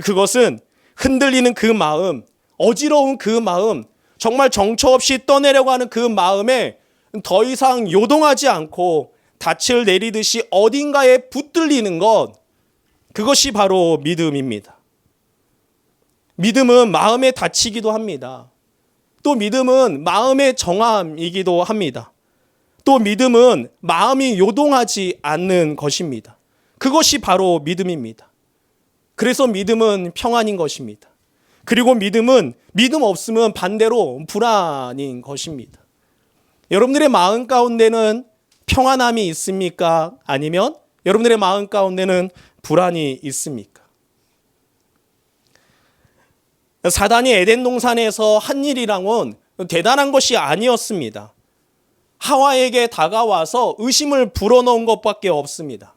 그것은 흔들리는 그 마음, 어지러운 그 마음, 정말 정처 없이 떠내려고 하는 그 마음에 더 이상 요동하지 않고 닻을 내리듯이 어딘가에 붙들리는 것, 그것이 바로 믿음입니다. 믿음은 마음에 닫히기도 합니다. 또 믿음은 마음의 정함이기도 합니다. 또 믿음은 마음이 요동하지 않는 것입니다. 그것이 바로 믿음입니다. 그래서 믿음은 평안인 것입니다. 그리고 믿음은 믿음 없으면 반대로 불안인 것입니다. 여러분들의 마음 가운데는 평안함이 있습니까? 아니면 여러분들의 마음 가운데는 불안이 있습니까? 사단이 에덴 동산에서 한 일이랑은 대단한 것이 아니었습니다. 하와에게 다가와서 의심을 불어넣은 것밖에 없습니다.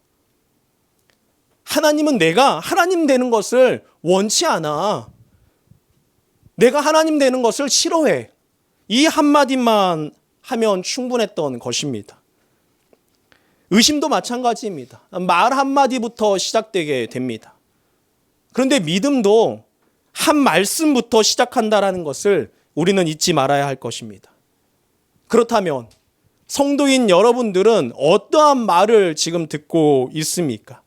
하나님은 내가 하나님 되는 것을 원치 않아. 내가 하나님 되는 것을 싫어해. 이 한마디만 하면 충분했던 것입니다. 의심도 마찬가지입니다. 말 한마디부터 시작되게 됩니다. 그런데 믿음도 한 말씀부터 시작한다는 것을 우리는 잊지 말아야 할 것입니다. 그렇다면 성도인 여러분들은 어떠한 말을 지금 듣고 있습니까?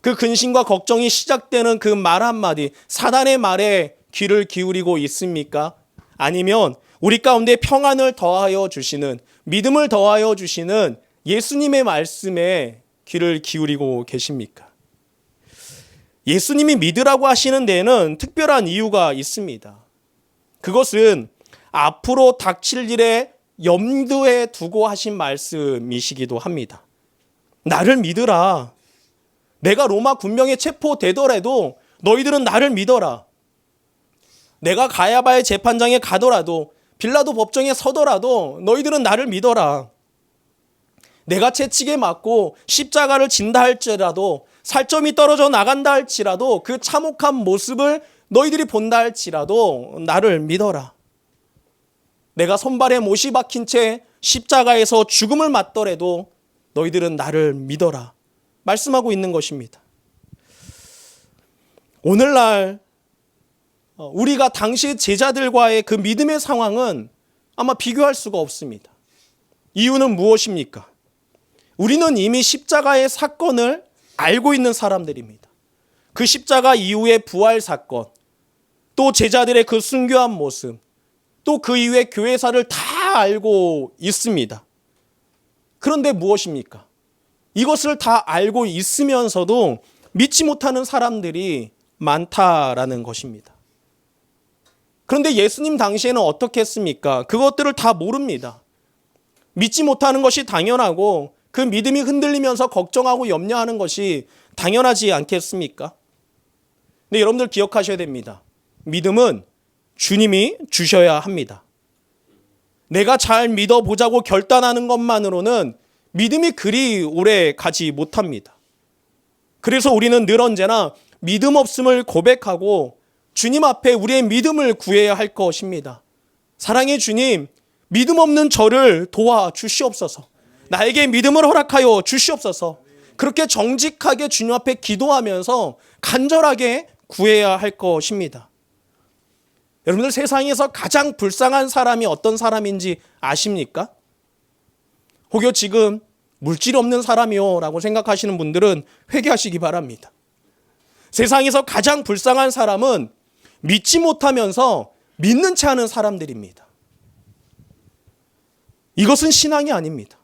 그 근심과 걱정이 시작되는 그 말 한마디, 사단의 말에 귀를 기울이고 있습니까? 아니면 우리 가운데 평안을 더하여 주시는, 믿음을 더하여 주시는 예수님의 말씀에 귀를 기울이고 계십니까? 예수님이 믿으라고 하시는 데에는 특별한 이유가 있습니다. 그것은 앞으로 닥칠 일에 염두에 두고 하신 말씀이시기도 합니다. 나를 믿으라. 내가 로마 군병에 체포되더라도 너희들은 나를 믿어라. 내가 가야바의 재판장에 가더라도 빌라도 법정에 서더라도 너희들은 나를 믿어라. 내가 채찍에 맞고 십자가를 진다 할지라도 살점이 떨어져 나간다 할지라도 그 참혹한 모습을 너희들이 본다 할지라도 나를 믿어라. 내가 손발에 못이 박힌 채 십자가에서 죽음을 맞더라도 너희들은 나를 믿어라. 말씀하고 있는 것입니다. 오늘날 우리가 당시 제자들과의 그 믿음의 상황은 아마 비교할 수가 없습니다. 이유는 무엇입니까? 우리는 이미 십자가의 사건을 알고 있는 사람들입니다. 그 십자가 이후의 부활 사건, 또 제자들의 그 순교한 모습, 또 그 이후의 교회사를 다 알고 있습니다. 그런데 무엇입니까? 이것을 다 알고 있으면서도 믿지 못하는 사람들이 많다라는 것입니다. 그런데 예수님 당시에는 어떻게 했습니까? 그것들을 다 모릅니다. 믿지 못하는 것이 당연하고 그 믿음이 흔들리면서 걱정하고 염려하는 것이 당연하지 않겠습니까? 근데 여러분들 기억하셔야 됩니다. 믿음은 주님이 주셔야 합니다. 내가 잘 믿어보자고 결단하는 것만으로는 믿음이 그리 오래 가지 못합니다. 그래서 우리는 늘 언제나 믿음 없음을 고백하고 주님 앞에 우리의 믿음을 구해야 할 것입니다. 사랑의 주님, 믿음 없는 저를 도와주시옵소서. 나에게 믿음을 허락하여 주시옵소서. 그렇게 정직하게 주님 앞에 기도하면서 간절하게 구해야 할 것입니다. 여러분들 세상에서 가장 불쌍한 사람이 어떤 사람인지 아십니까? 혹여 지금 물질 없는 사람이요 라고 생각하시는 분들은 회개하시기 바랍니다. 세상에서 가장 불쌍한 사람은 믿지 못하면서 믿는 채 하는 사람들입니다. 이것은 신앙이 아닙니다.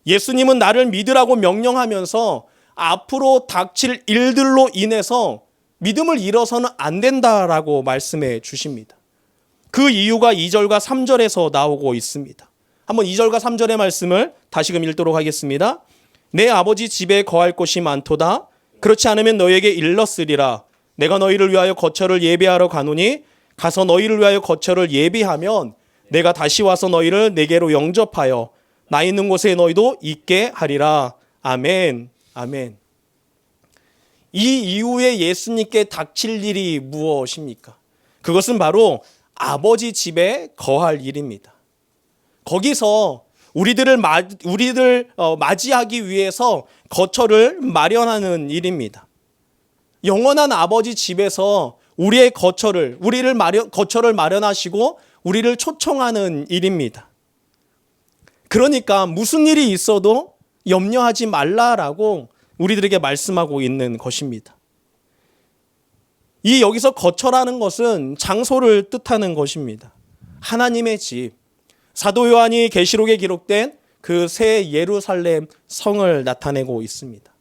예수님은 나를 믿으라고 명령하면서 앞으로 닥칠 일들로 인해서 믿음을 잃어서는 안 된다라고 말씀해 주십니다. 그 이유가 2절과 3절에서 나오고 있습니다. 한번 2절과 3절의 말씀을 다시금 읽도록 하겠습니다. 내 아버지 집에 거할 곳이 많도다. 그렇지 않으면 너에게 일렀으리라. 내가 너희를 위하여 거처를 예비하러 가노니 가서 너희를 위하여 거처를 예비하면 내가 다시 와서 너희를 내게로 영접하여 나 있는 곳에 너희도 있게 하리라. 아멘. 아멘. 이 이후에 예수님께 닥칠 일이 무엇입니까? 그것은 바로 아버지 집에 거할 일입니다. 거기서 우리들 맞이하기 위해서 거처를 마련하는 일입니다. 영원한 아버지 집에서 우리의 거처를 마련하시고 우리를 초청하는 일입니다. 그러니까 무슨 일이 있어도 염려하지 말라라고 우리들에게 말씀하고 있는 것입니다. 이 여기서 거처라는 것은 장소를 뜻하는 것입니다. 하나님의 집. 사도 요한이 계시록에 기록된 그 새 예루살렘 성을 나타내고 있습니다.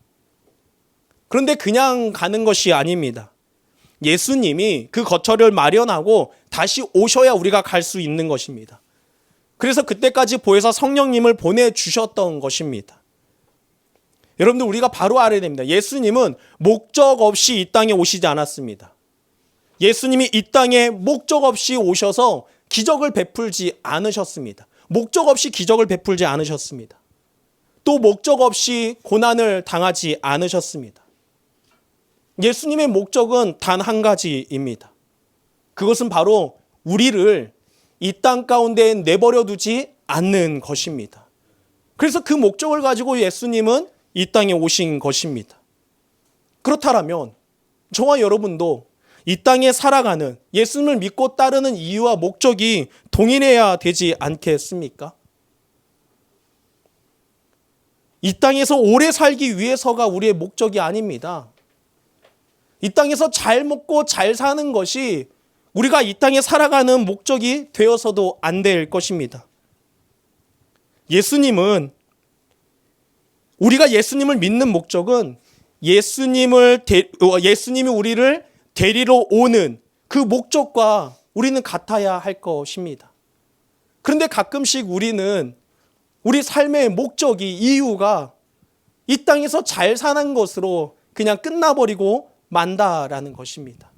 그런데 그냥 가는 것이 아닙니다. 예수님이 그 거처를 마련하고 다시 오셔야 우리가 갈 수 있는 것입니다. 그래서 그때까지 보혜사 성령님을 보내주셨던 것입니다. 여러분들 우리가 바로 알아야 됩니다. 예수님은 목적 없이 이 땅에 오시지 않았습니다. 예수님이 이 땅에 목적 없이 오셔서 기적을 베풀지 않으셨습니다. 목적 없이 기적을 베풀지 않으셨습니다. 또 목적 없이 고난을 당하지 않으셨습니다. 예수님의 목적은 단 한 가지입니다. 그것은 바로 우리를 이 땅 가운데 내버려 두지 않는 것입니다. 그래서 그 목적을 가지고 예수님은 이 땅에 오신 것입니다. 그렇다면 저와 여러분도 이 땅에 살아가는 예수님을 믿고 따르는 이유와 목적이 동일해야 되지 않겠습니까? 이 땅에서 오래 살기 위해서가 우리의 목적이 아닙니다. 이 땅에서 잘 먹고 잘 사는 것이 우리가 이 땅에 살아가는 목적이 되어서도 안 될 것입니다. 우리가 예수님을 믿는 목적은 예수님이 우리를 데리러 오는 그 목적과 우리는 같아야 할 것입니다. 그런데 가끔씩 우리는 우리 삶의 목적이, 이유가 이 땅에서 잘 사는 것으로 그냥 끝나버리고 만다라는 것입니다.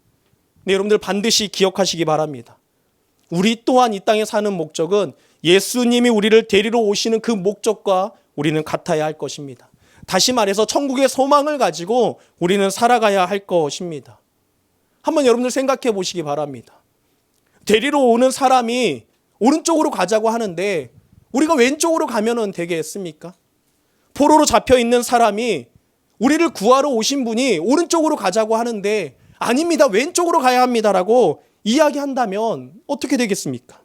네, 여러분들 반드시 기억하시기 바랍니다. 우리 또한 이 땅에 사는 목적은 예수님이 우리를 데리러 오시는 그 목적과 우리는 같아야 할 것입니다. 다시 말해서 천국의 소망을 가지고 우리는 살아가야 할 것입니다. 한번 여러분들 생각해 보시기 바랍니다. 데리러 오는 사람이 오른쪽으로 가자고 하는데 우리가 왼쪽으로 가면은 되겠습니까? 포로로 잡혀 있는 사람이 우리를 구하러 오신 분이 오른쪽으로 가자고 하는데 아닙니다, 왼쪽으로 가야 합니다라고 이야기한다면 어떻게 되겠습니까?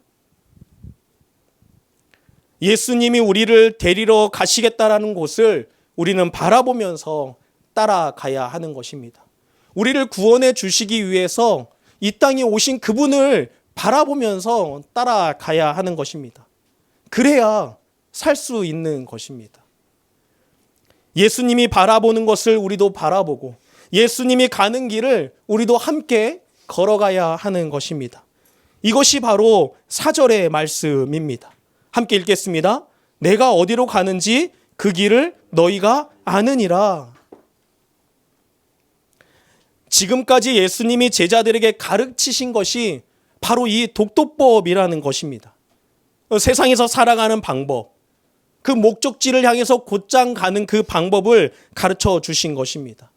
예수님이 우리를 데리러 가시겠다라는 곳을 우리는 바라보면서 따라가야 하는 것입니다. 우리를 구원해 주시기 위해서 이 땅에 오신 그분을 바라보면서 따라가야 하는 것입니다. 그래야 살 수 있는 것입니다. 예수님이 바라보는 것을 우리도 바라보고 예수님이 가는 길을 우리도 함께 걸어가야 하는 것입니다. 이것이 바로 4절의 말씀입니다. 함께 읽겠습니다. 내가 어디로 가는지 그 길을 너희가 아느니라. 지금까지 예수님이 제자들에게 가르치신 것이 바로 이 독도법이라는 것입니다. 세상에서 살아가는 방법, 그 목적지를 향해서 곧장 가는 그 방법을 가르쳐 주신 것입니다.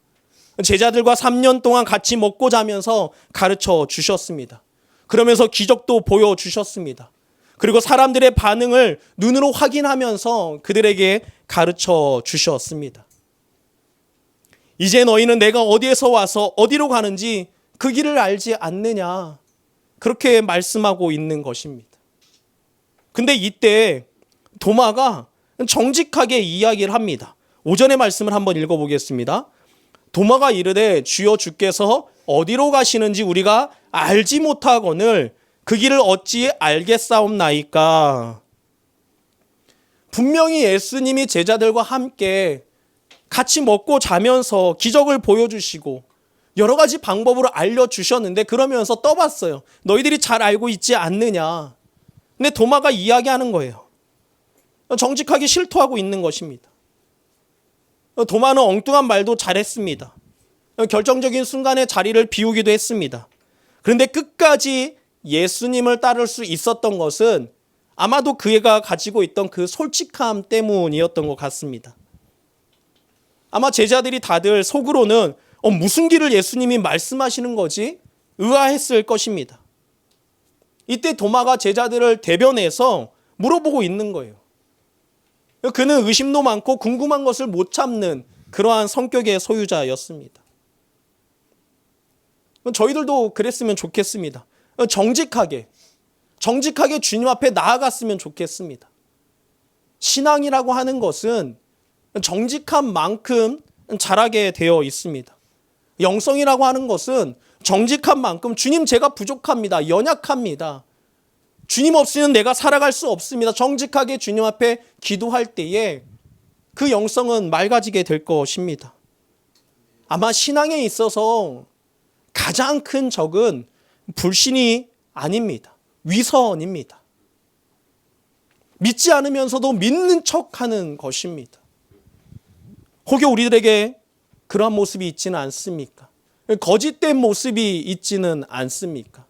제자들과 3년 동안 같이 먹고 자면서 가르쳐 주셨습니다. 그러면서 기적도 보여주셨습니다. 그리고 사람들의 반응을 눈으로 확인하면서 그들에게 가르쳐 주셨습니다. 이제 너희는 내가 어디에서 와서 어디로 가는지 그 길을 알지 않느냐, 그렇게 말씀하고 있는 것입니다. 근데 이때 도마가 정직하게 이야기를 합니다. 오전의 말씀을 한번 읽어보겠습니다. 도마가 이르되 주여 주께서 어디로 가시는지 우리가 알지 못하거늘 그 길을 어찌 알겠사옵나이까. 분명히 예수님이 제자들과 함께 같이 먹고 자면서 기적을 보여주시고 여러 가지 방법으로 알려주셨는데 그러면서 떠봤어요. 너희들이 잘 알고 있지 않느냐. 근데 도마가 이야기하는 거예요. 정직하게 실토하고 있는 것입니다. 도마는 엉뚱한 말도 잘했습니다. 결정적인 순간에 자리를 비우기도 했습니다. 그런데 끝까지 예수님을 따를 수 있었던 것은 아마도 그애가 가지고 있던 그 솔직함 때문이었던 것 같습니다. 아마 제자들이 다들 속으로는 무슨 길을 예수님이 말씀하시는 거지? 의아했을 것입니다. 이때 도마가 제자들을 대변해서 물어보고 있는 거예요. 그는 의심도 많고 궁금한 것을 못 참는 그러한 성격의 소유자였습니다. 저희들도 그랬으면 좋겠습니다. 정직하게 주님 앞에 나아갔으면 좋겠습니다. 신앙이라고 하는 것은 정직한 만큼 자라게 되어 있습니다. 영성이라고 하는 것은 정직한 만큼 주님 제가 부족합니다. 연약합니다. 주님 없이는 내가 살아갈 수 없습니다. 정직하게 주님 앞에 기도할 때에 그 영성은 맑아지게 될 것입니다. 아마 신앙에 있어서 가장 큰 적은 불신이 아닙니다. 위선입니다. 믿지 않으면서도 믿는 척하는 것입니다. 혹여 우리들에게 그러한 모습이 있지는 않습니까? 거짓된 모습이 있지는 않습니까?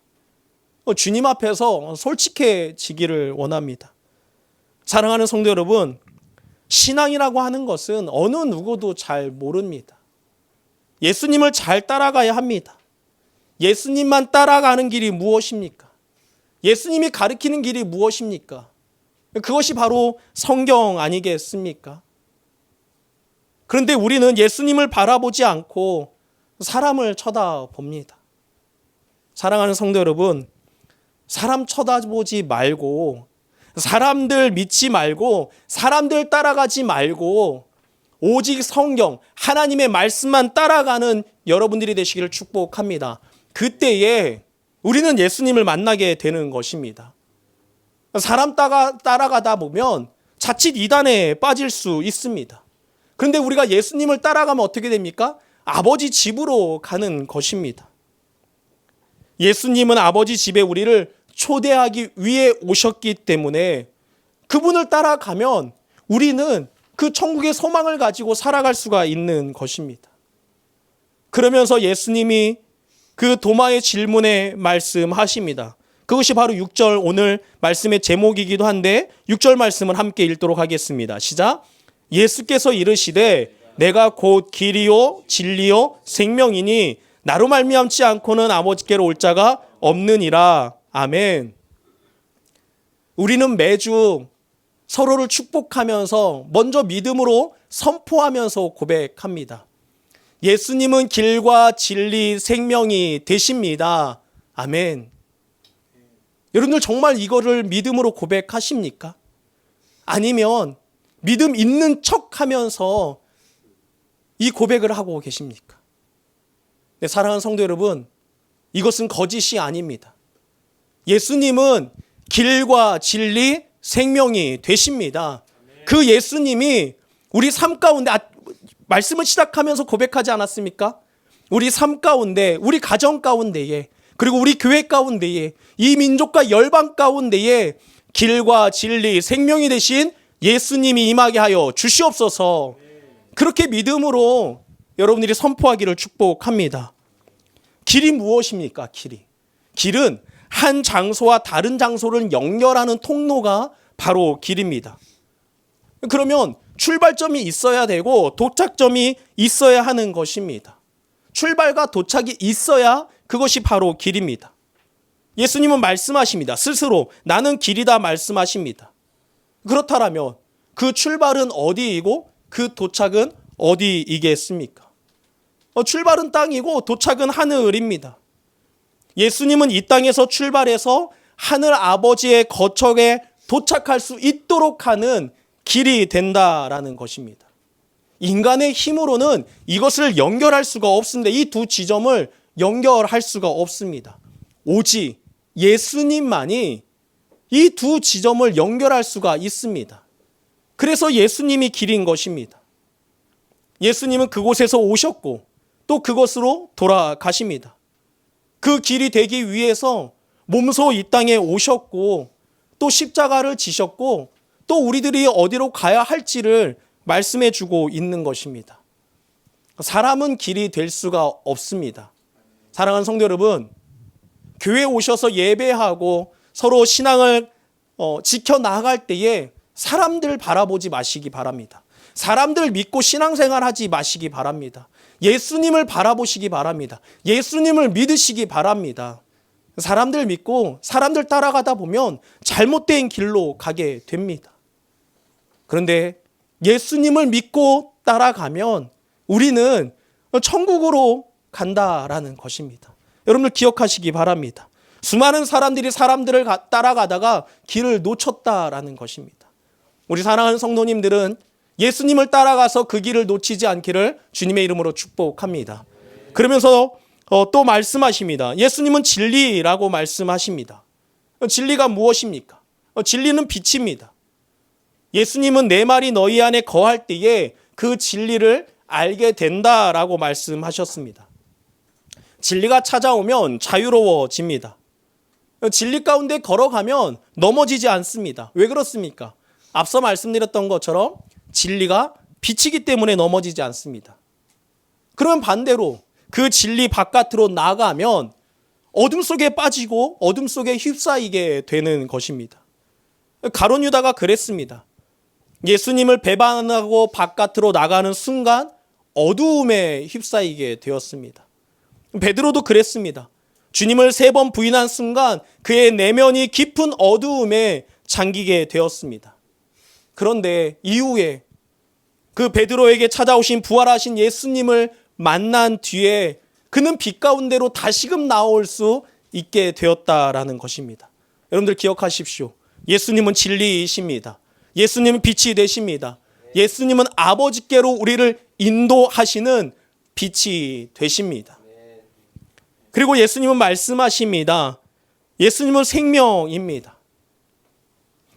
주님 앞에서 솔직해지기를 원합니다. 사랑하는 성도 여러분, 신앙이라고 하는 것은 어느 누구도 잘 모릅니다. 예수님을 잘 따라가야 합니다. 예수님만 따라가는 길이 무엇입니까? 예수님이 가르치는 길이 무엇입니까? 그것이 바로 성경 아니겠습니까? 그런데 우리는 예수님을 바라보지 않고 사람을 쳐다봅니다. 사랑하는 성도 여러분, 사람 쳐다보지 말고, 사람들 믿지 말고, 사람들 따라가지 말고, 오직 성경, 하나님의 말씀만 따라가는 여러분들이 되시기를 축복합니다. 그때에 우리는 예수님을 만나게 되는 것입니다. 사람 따라가다 보면 자칫 이단에 빠질 수 있습니다. 그런데 우리가 예수님을 따라가면 어떻게 됩니까? 아버지 집으로 가는 것입니다. 예수님은 아버지 집에 우리를 초대하기 위해 오셨기 때문에 그분을 따라가면 우리는 그 천국의 소망을 가지고 살아갈 수가 있는 것입니다. 그러면서 예수님이 그 도마의 질문에 말씀하십니다. 그것이 바로 6절 오늘 말씀의 제목이기도 한데 6절 말씀을 함께 읽도록 하겠습니다. 시작. 예수께서 이르시되 내가 곧 길이요 진리요 생명이니 나로 말미암지 않고는 아버지께로 올 자가 없느니라. 아멘. 우리는 매주 서로를 축복하면서 먼저 믿음으로 선포하면서 고백합니다. 예수님은 길과 진리, 생명이 되십니다. 아멘. 여러분들 정말 이거를 믿음으로 고백하십니까? 아니면 믿음 있는 척 하면서 이 고백을 하고 계십니까? 네, 사랑하는 성도 여러분, 이것은 거짓이 아닙니다. 예수님은 길과 진리, 생명이 되십니다. 그 예수님이 우리 삶 가운데 말씀을 시작하면서 고백하지 않았습니까? 우리 삶 가운데, 우리 가정 가운데에, 그리고 우리 교회 가운데에, 이 민족과 열방 가운데에 길과 진리, 생명이 되신 예수님이 임하게 하여 주시옵소서. 그렇게 믿음으로 여러분들이 선포하기를 축복합니다. 길이 무엇입니까? 길은 한 장소와 다른 장소를 연결하는 통로가 바로 길입니다. 그러면 출발점이 있어야 되고 도착점이 있어야 하는 것입니다. 출발과 도착이 있어야 그것이 바로 길입니다. 예수님은 말씀하십니다. 스스로 나는 길이다 말씀하십니다. 그렇다면 그 출발은 어디이고 그 도착은 어디이겠습니까? 출발은 땅이고 도착은 하늘입니다. 예수님은 이 땅에서 출발해서 하늘 아버지의 거처에 도착할 수 있도록 하는 길이 된다라는 것입니다. 인간의 힘으로는 이것을 연결할 수가 없습니다. 이 두 지점을 연결할 수가 없습니다. 오직 예수님만이 이 두 지점을 연결할 수가 있습니다. 그래서 예수님이 길인 것입니다. 예수님은 그곳에서 오셨고 또 그곳으로 돌아가십니다. 그 길이 되기 위해서 몸소 이 땅에 오셨고 또 십자가를 지셨고 또 우리들이 어디로 가야 할지를 말씀해 주고 있는 것입니다. 사람은 길이 될 수가 없습니다. 사랑하는 성도 여러분, 교회에 오셔서 예배하고 서로 신앙을 지켜나갈 때에 사람들 바라보지 마시기 바랍니다. 사람들 믿고 신앙생활 하지 마시기 바랍니다. 예수님을 바라보시기 바랍니다. 예수님을 믿으시기 바랍니다. 사람들 믿고 사람들 따라가다 보면 잘못된 길로 가게 됩니다. 그런데 예수님을 믿고 따라가면 우리는 천국으로 간다라는 것입니다. 여러분들 기억하시기 바랍니다. 수많은 사람들이 사람들을 따라가다가 길을 놓쳤다라는 것입니다. 우리 사랑하는 성도님들은 예수님을 따라가서 그 길을 놓치지 않기를 주님의 이름으로 축복합니다. 그러면서 또 말씀하십니다. 예수님은 진리라고 말씀하십니다. 진리가 무엇입니까? 진리는 빛입니다. 예수님은 내 말이 너희 안에 거할 때에 그 진리를 알게 된다라고 말씀하셨습니다. 진리가 찾아오면 자유로워집니다. 진리 가운데 걸어가면 넘어지지 않습니다. 왜 그렇습니까? 앞서 말씀드렸던 것처럼 진리가 빛이기 때문에 넘어지지 않습니다. 그러면 반대로 그 진리 바깥으로 나가면 어둠 속에 빠지고 어둠 속에 휩싸이게 되는 것입니다. 가룟 유다가 그랬습니다. 예수님을 배반하고 바깥으로 나가는 순간 어두움에 휩싸이게 되었습니다. 베드로도 그랬습니다. 주님을 3번 부인한 순간 그의 내면이 깊은 어두움에 잠기게 되었습니다. 그런데 이후에 그 베드로에게 찾아오신 부활하신 예수님을 만난 뒤에 그는 빛 가운데로 다시금 나올 수 있게 되었다라는 것입니다. 여러분들 기억하십시오. 예수님은 진리이십니다. 예수님은 빛이 되십니다. 예수님은 아버지께로 우리를 인도하시는 빛이 되십니다. 그리고 예수님은 말씀하십니다. 예수님은 생명입니다.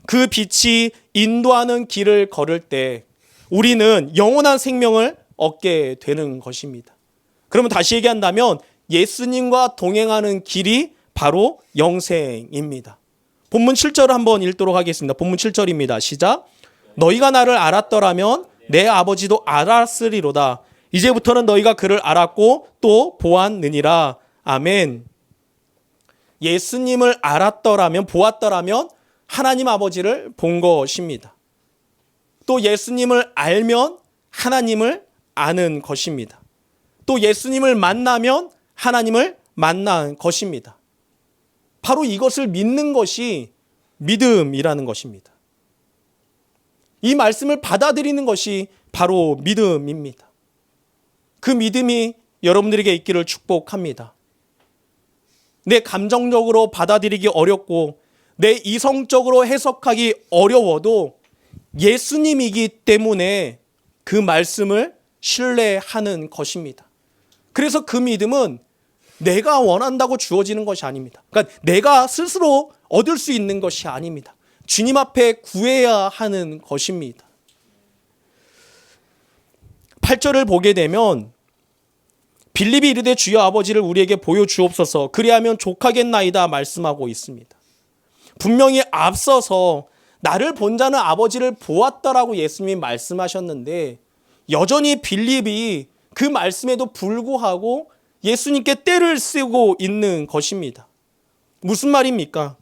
그 빛이 인도하는 길을 걸을 때 우리는 영원한 생명을 얻게 되는 것입니다. 그러면 다시 얘기한다면 예수님과 동행하는 길이 바로 영생입니다. 본문 7절을 한번 읽도록 하겠습니다. 본문 7절입니다. 시작. 너희가 나를 알았더라면 내 아버지도 알았으리로다. 이제부터는 너희가 그를 알았고 또 보았느니라. 아멘. 예수님을 알았더라면, 보았더라면 하나님 아버지를 본 것입니다. 또 예수님을 알면 하나님을 아는 것입니다. 또 예수님을 만나면 하나님을 만난 것입니다. 바로 이것을 믿는 것이 믿음이라는 것입니다. 이 말씀을 받아들이는 것이 바로 믿음입니다. 그 믿음이 여러분들에게 있기를 축복합니다. 내 감정적으로 받아들이기 어렵고 내 이성적으로 해석하기 어려워도 예수님이기 때문에 그 말씀을 신뢰하는 것입니다. 그래서 그 믿음은 내가 원한다고 주어지는 것이 아닙니다. 그러니까 내가 스스로 얻을 수 있는 것이 아닙니다. 주님 앞에 구해야 하는 것입니다. 8절을 보게 되면 빌립이 이르되 주여 아버지를 우리에게 보여주옵소서 그리하면 족하겠나이다 말씀하고 있습니다. 분명히 앞서서 나를 본 자는 아버지를 보았다라고 예수님이 말씀하셨는데 여전히 빌립이 그 말씀에도 불구하고 예수님께 떼를 쓰고 있는 것입니다. 무슨 말입니까?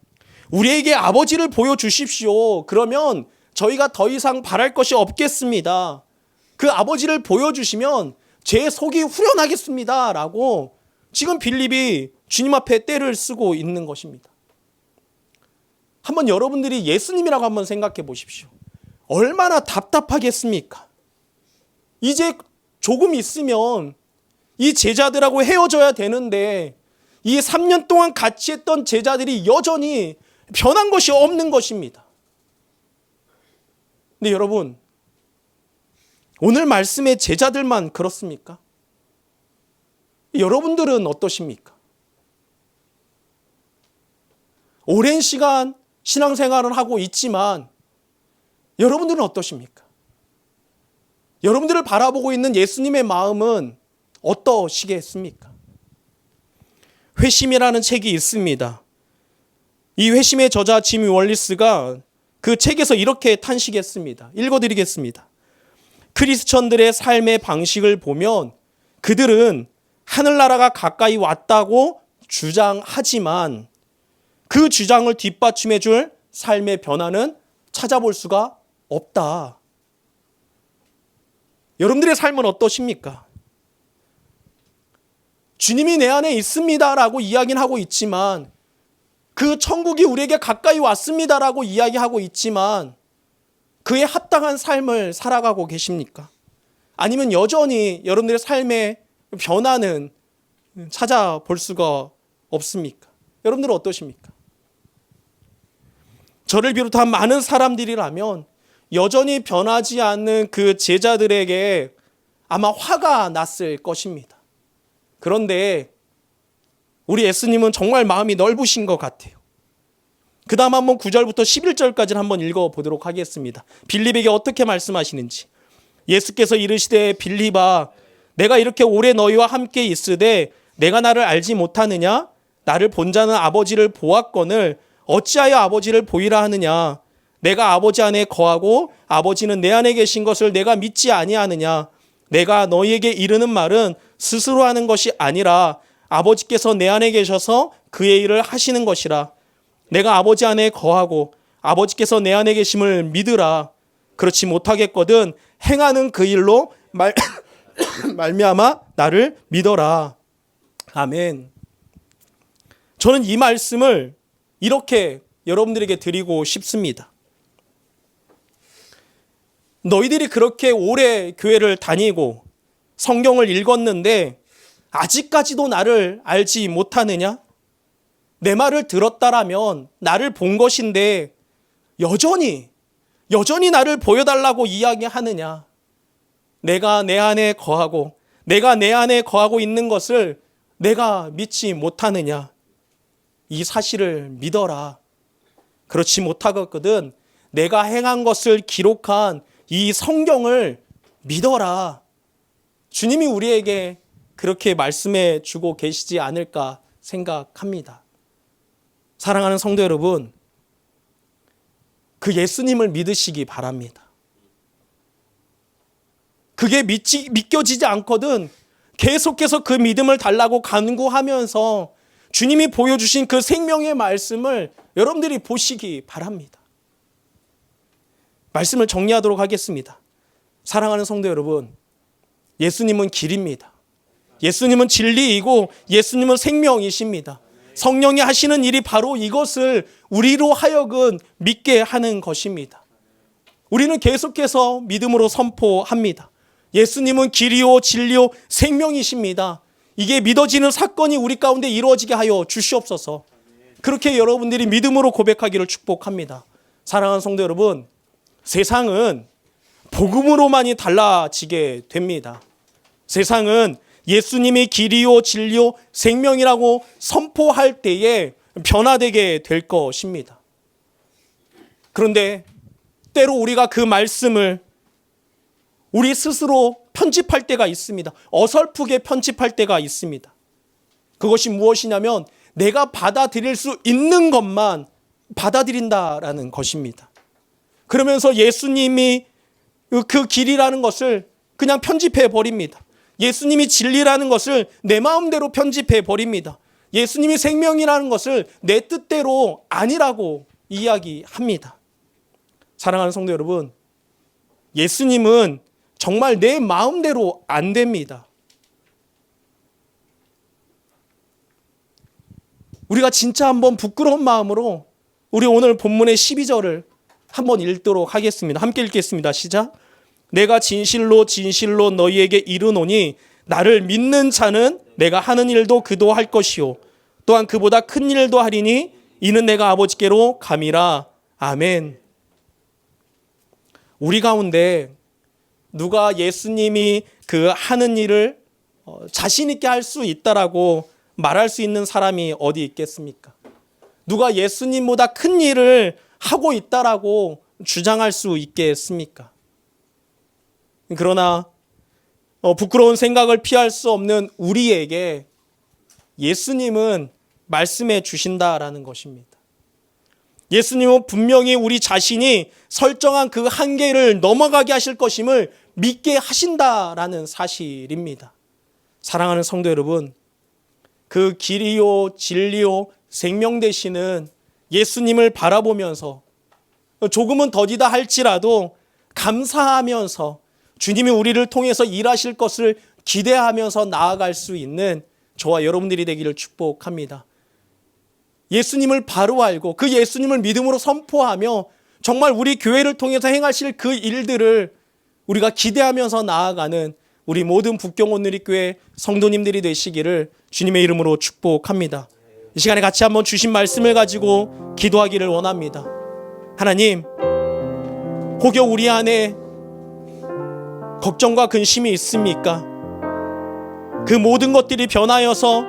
우리에게 아버지를 보여주십시오. 그러면 저희가 더 이상 바랄 것이 없겠습니다. 그 아버지를 보여주시면 제 속이 후련하겠습니다. 라고 지금 빌립이 주님 앞에 떼를 쓰고 있는 것입니다. 한번 여러분들이 예수님이라고 한번 생각해 보십시오. 얼마나 답답하겠습니까? 이제 조금 있으면 이 제자들하고 헤어져야 되는데 이 3년 동안 같이 했던 제자들이 여전히 변한 것이 없는 것입니다. 근데 여러분, 오늘 말씀의 제자들만 그렇습니까? 여러분들은 어떠십니까? 오랜 시간 신앙생활을 하고 있지만 여러분들은 어떠십니까? 여러분들을 바라보고 있는 예수님의 마음은 어떠시겠습니까? 회심이라는 책이 있습니다. 이 회심의 저자 짐 월리스가 그 책에서 이렇게 탄식했습니다. 읽어드리겠습니다. 크리스천들의 삶의 방식을 보면 그들은 하늘나라가 가까이 왔다고 주장하지만 그 주장을 뒷받침해 줄 삶의 변화는 찾아볼 수가 없다. 여러분들의 삶은 어떠십니까? 주님이 내 안에 있습니다라고 이야기는 하고 있지만 그 천국이 우리에게 가까이 왔습니다라고 이야기하고 있지만 그에 합당한 삶을 살아가고 계십니까? 아니면 여전히 여러분들의 삶의 변화는 찾아볼 수가 없습니까? 여러분들은 어떠십니까? 저를 비롯한 많은 사람들이라면 여전히 변하지 않는 그 제자들에게 아마 화가 났을 것입니다. 그런데 우리 예수님은 정말 마음이 넓으신 것 같아요. 그 다음 한번 9절부터 11절까지를 한번 읽어보도록 하겠습니다. 빌립에게 어떻게 말씀하시는지. 예수께서 이르시되 빌립아 내가 이렇게 오래 너희와 함께 있으되 내가 나를 알지 못하느냐? 나를 본 자는 아버지를 보았거늘 어찌하여 아버지를 보이라 하느냐? 내가 아버지 안에 거하고 아버지는 내 안에 계신 것을 내가 믿지 아니하느냐? 내가 너희에게 이르는 말은 스스로 하는 것이 아니라 아버지께서 내 안에 계셔서 그의 일을 하시는 것이라. 내가 아버지 안에 거하고 아버지께서 내 안에 계심을 믿으라. 그렇지 못하겠거든 행하는 그 일로 말미암아 나를 믿어라. 아멘. 저는 이 말씀을 이렇게 여러분들에게 드리고 싶습니다. 너희들이 그렇게 오래 교회를 다니고 성경을 읽었는데 아직까지도 나를 알지 못하느냐? 내 말을 들었다라면 나를 본 것인데 여전히 나를 보여달라고 이야기하느냐? 내가 내 안에 거하고 내가 내 안에 거하고 있는 것을 내가 믿지 못하느냐? 이 사실을 믿어라. 그렇지 못하거든 내가 행한 것을 기록한 이 성경을 믿어라. 주님이 우리에게 그렇게 말씀해 주고 계시지 않을까 생각합니다. 사랑하는 성도 여러분, 그 예수님을 믿으시기 바랍니다. 그게 믿겨지지 않거든 계속해서 그 믿음을 달라고 간구하면서 주님이 보여주신 그 생명의 말씀을 여러분들이 보시기 바랍니다. 말씀을 정리하도록 하겠습니다. 사랑하는 성도 여러분, 예수님은 길입니다. 예수님은 진리이고 예수님은 생명이십니다. 성령이 하시는 일이 바로 이것을 우리로 하여금 믿게 하는 것입니다. 우리는 계속해서 믿음으로 선포합니다. 예수님은 길이요 진리요 생명이십니다. 이게 믿어지는 사건이 우리 가운데 이루어지게 하여 주시옵소서. 그렇게 여러분들이 믿음으로 고백하기를 축복합니다. 사랑하는 성도 여러분, 세상은 복음으로만이 달라지게 됩니다. 세상은 예수님이 길이요 진리요 생명이라고 선포할 때에 변화되게 될 것입니다. 그런데 때로 우리가 그 말씀을 우리 스스로 편집할 때가 있습니다. 어설프게 편집할 때가 있습니다. 그것이 무엇이냐면 내가 받아들일 수 있는 것만 받아들인다라는 것입니다. 그러면서 예수님이 그 길이라는 것을 그냥 편집해 버립니다. 예수님이 진리라는 것을 내 마음대로 편집해 버립니다. 예수님이 생명이라는 것을 내 뜻대로 아니라고 이야기합니다. 사랑하는 성도 여러분, 예수님은 정말 내 마음대로 안 됩니다. 우리가 진짜 한번 부끄러운 마음으로 우리 오늘 본문의 12절을 한번 읽도록 하겠습니다. 함께 읽겠습니다. 시작. 내가 진실로 진실로 너희에게 이르노니 나를 믿는 자는 내가 하는 일도 그도 할 것이요 또한 그보다 큰 일도 하리니 이는 내가 아버지께로 감이라. 아멘. 우리 가운데 누가 예수님이 그 하는 일을 자신 있게 할 수 있다라고 말할 수 있는 사람이 어디 있겠습니까? 누가 예수님보다 큰 일을 하고 있다라고 주장할 수 있겠습니까? 그러나 부끄러운 생각을 피할 수 없는 우리에게 예수님은 말씀해 주신다라는 것입니다. 예수님은 분명히 우리 자신이 설정한 그 한계를 넘어가게 하실 것임을 믿게 하신다라는 사실입니다. 사랑하는 성도 여러분, 그 길이요 진리요 생명 되시는 예수님을 바라보면서 조금은 더디다 할지라도 감사하면서 주님이 우리를 통해서 일하실 것을 기대하면서 나아갈 수 있는 저와 여러분들이 되기를 축복합니다. 예수님을 바로 알고 그 예수님을 믿음으로 선포하며 정말 우리 교회를 통해서 행하실 그 일들을 우리가 기대하면서 나아가는 우리 모든 북경온누리교회 성도님들이 되시기를 주님의 이름으로 축복합니다. 이 시간에 같이 한번 주신 말씀을 가지고 기도하기를 원합니다. 하나님, 혹여 우리 안에 걱정과 근심이 있습니까? 그 모든 것들이 변하여서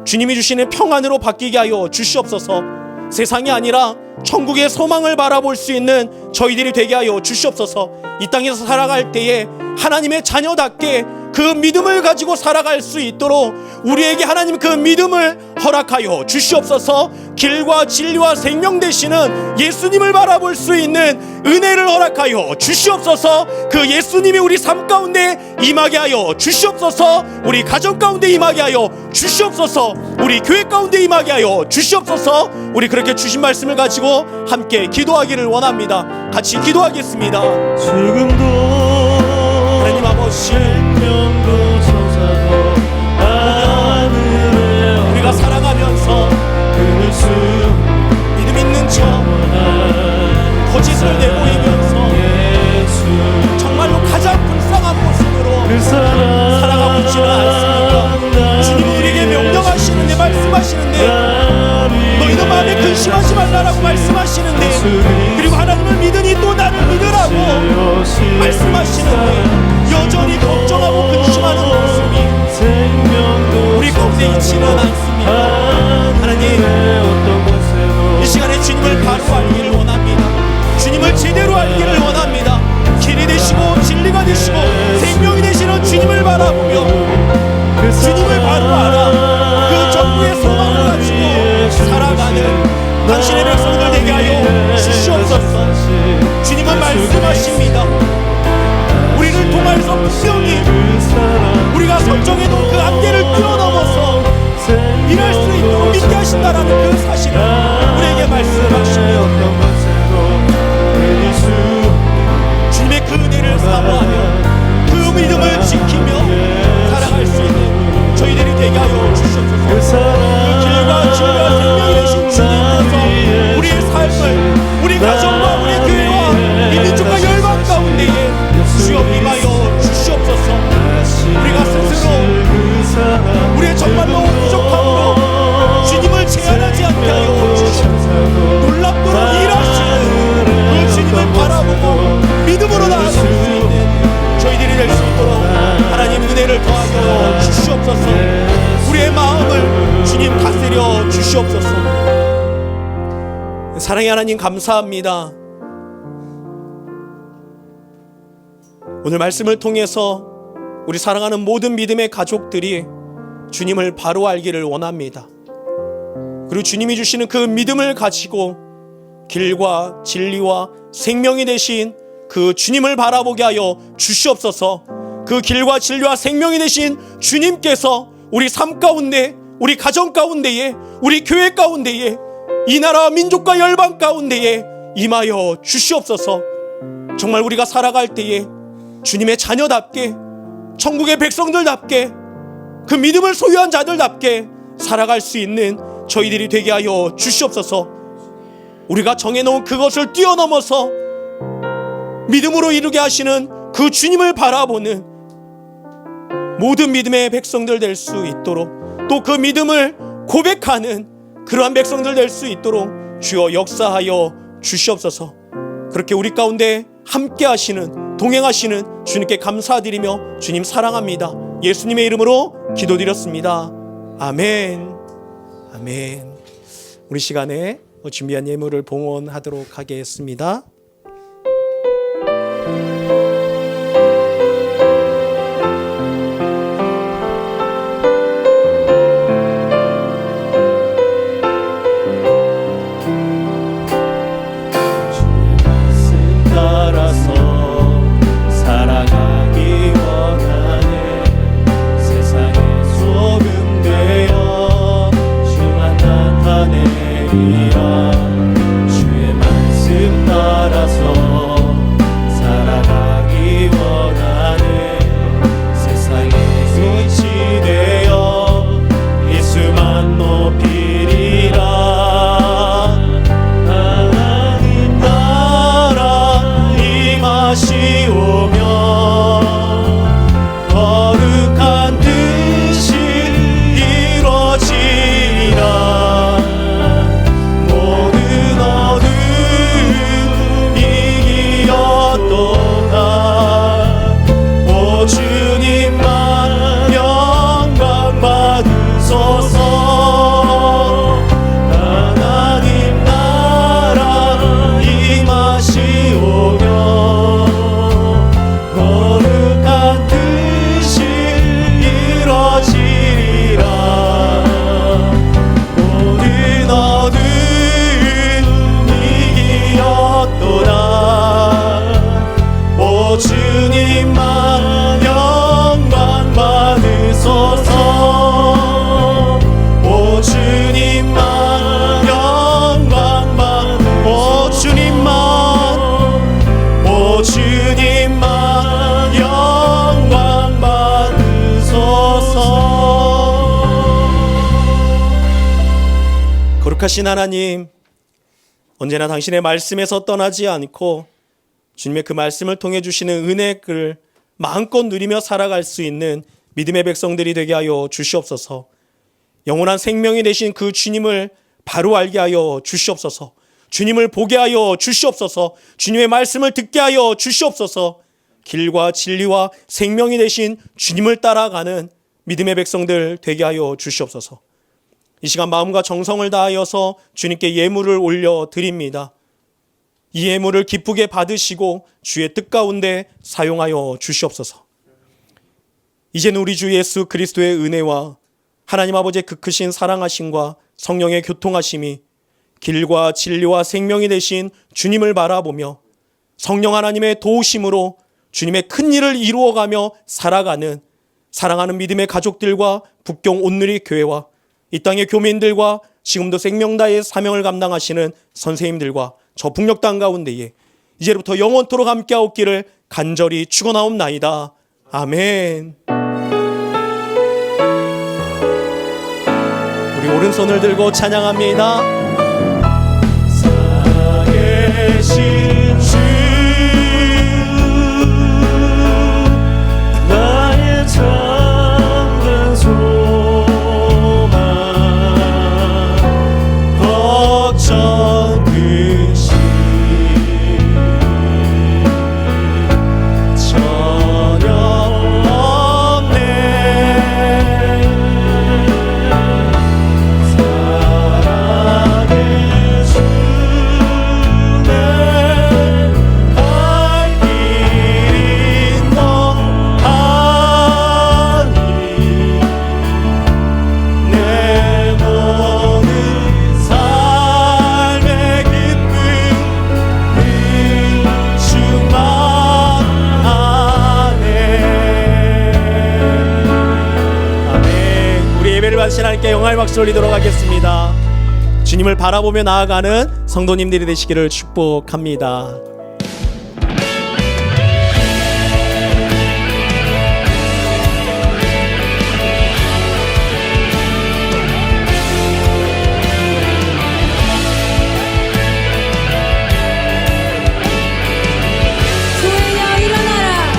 주님이 주시는 평안으로 바뀌게 하여 주시옵소서. 세상이 아니라 천국의 소망을 바라볼 수 있는 저희들이 되게 하여 주시옵소서. 이 땅에서 살아갈 때에 하나님의 자녀답게 그 믿음을 가지고 살아갈 수 있도록 우리에게 하나님 그 믿음을 허락하여 주시옵소서. 길과 진리와 생명 되시는 예수님을 바라볼 수 있는 은혜를 허락하여 주시옵소서. 그 예수님이 우리 삶 가운데 임하게 하여 주시옵소서. 우리 가정 가운데 임하게 하여 주시옵소서. 우리 교회 가운데 임하게 하여 주시옵소서. 우리 그렇게 주신 말씀을 가지고 함께 기도하기를 원합니다. 같이 기도하겠습니다. 지금도 하나님 아버지, 생명도 솟아도 하늘에 우리가 살아가면서 그수 믿음 있는 척 거짓을 내보이면서 예수 정말로 가장 불쌍한 모습으로 살아가고 있지는 않습니까? 주님은 우리에게 명령하시는데, 말씀하시는데 너희는 마음에 근심하지 말라라고 말씀하시는데, 그리고 하나님을 믿으니 또 나를 믿으라고 말씀하시는데 여전히 걱정하고 근심하는 모습이 우리 가운데 있지는 않습니다. 하나님, 이 시간에 주님을 바로 알기를 원합니다. 주님을 제대로 알기를 원합니다. 길이 되시고 진리가 되시고 생명이 되시는 주님을 바라보며 주님을 바로 알아 그 전부의 소망을 가지고 살아가는 당신의 백성들 되게 하여 주시옵소서. 주님은 말씀하십니다. 우리를 통하여서 분명히 우리가 설정해놓은 그 한계를 뛰어넘어서 일할 수 있도록 믿게 하신다라는 그 사실을 우리에게 말씀하십니다. 주님의 그 은혜를 사모하며 그 믿음을 지키며 사랑의 하나님 감사합니다. 오늘 말씀을 통해서 우리 사랑하는 모든 믿음의 가족들이 주님을 바로 알기를 원합니다. 그리고 주님이 주시는 그 믿음을 가지고 길과 진리와 생명이 되신 그 주님을 바라보게 하여 주시옵소서. 그 길과 진리와 생명이 되신 주님께서 우리 삶 가운데, 우리 가정 가운데에, 우리 교회 가운데에, 이 나라 민족과 열방 가운데에 임하여 주시옵소서. 정말 우리가 살아갈 때에 주님의 자녀답게, 천국의 백성들답게, 그 믿음을 소유한 자들답게 살아갈 수 있는 저희들이 되게 하여 주시옵소서. 우리가 정해놓은 그것을 뛰어넘어서 믿음으로 이루게 하시는 그 주님을 바라보는 모든 믿음의 백성들 될 수 있도록, 또 그 믿음을 고백하는 그러한 백성들 될 수 있도록 주여 역사하여 주시옵소서. 그렇게 우리 가운데 함께 하시는, 동행하시는 주님께 감사드리며 주님 사랑합니다. 예수님의 이름으로 기도드렸습니다. 아멘. 아멘. 우리 시간에 준비한 예물을 봉헌하도록 하겠습니다. 주의 말씀 따라서 살아가기 원하네. 세상에 빛이 되어 예수만 높이리라. 하나님 나라 임하시오며 거룩한 뜻이 이루어지리라. 거룩하신 하나님, 언제나 당신의 말씀에서 떠나지 않고 주님의 그 말씀을 통해 주시는 은혜를 마음껏 누리며 살아갈 수 있는 믿음의 백성들이 되게 하여 주시옵소서. 영원한 생명이 되신 그 주님을 바로 알게 하여 주시옵소서. 주님을 보게 하여 주시옵소서. 주님의 말씀을 듣게 하여 주시옵소서. 길과 진리와 생명이 되신 주님을 따라가는 믿음의 백성들 되게 하여 주시옵소서. 이 시간 마음과 정성을 다하여서 주님께 예물을 올려드립니다. 이 예물을 기쁘게 받으시고 주의 뜻 가운데 사용하여 주시옵소서. 이제는 우리 주 예수 그리스도의 은혜와 하나님 아버지의 그 크신 사랑하심과 성령의 교통하심이 길과 진리와 생명이 되신 주님을 바라보며 성령 하나님의 도우심으로 주님의 큰 일을 이루어가며 살아가는 사랑하는 믿음의 가족들과 북경 온누리 교회와 이 땅의 교민들과 지금도 생명다의 사명을 감당하시는 선생님들과 저 북녘 땅 가운데에 이제부터 영원토록 함께하옵기를 간절히 축원하옵나이다. 아멘. 우리 오른손을 들고 찬양합니다. 살아계신 주 나의 참된 소망 걱정 근심 전혀 없네. 사랑의 주 영광의 박수 올리도록 하겠습니다. 주님을 바라보며 나아가는 성도님들이 되시기를 축복합니다. 교회여 일어나라.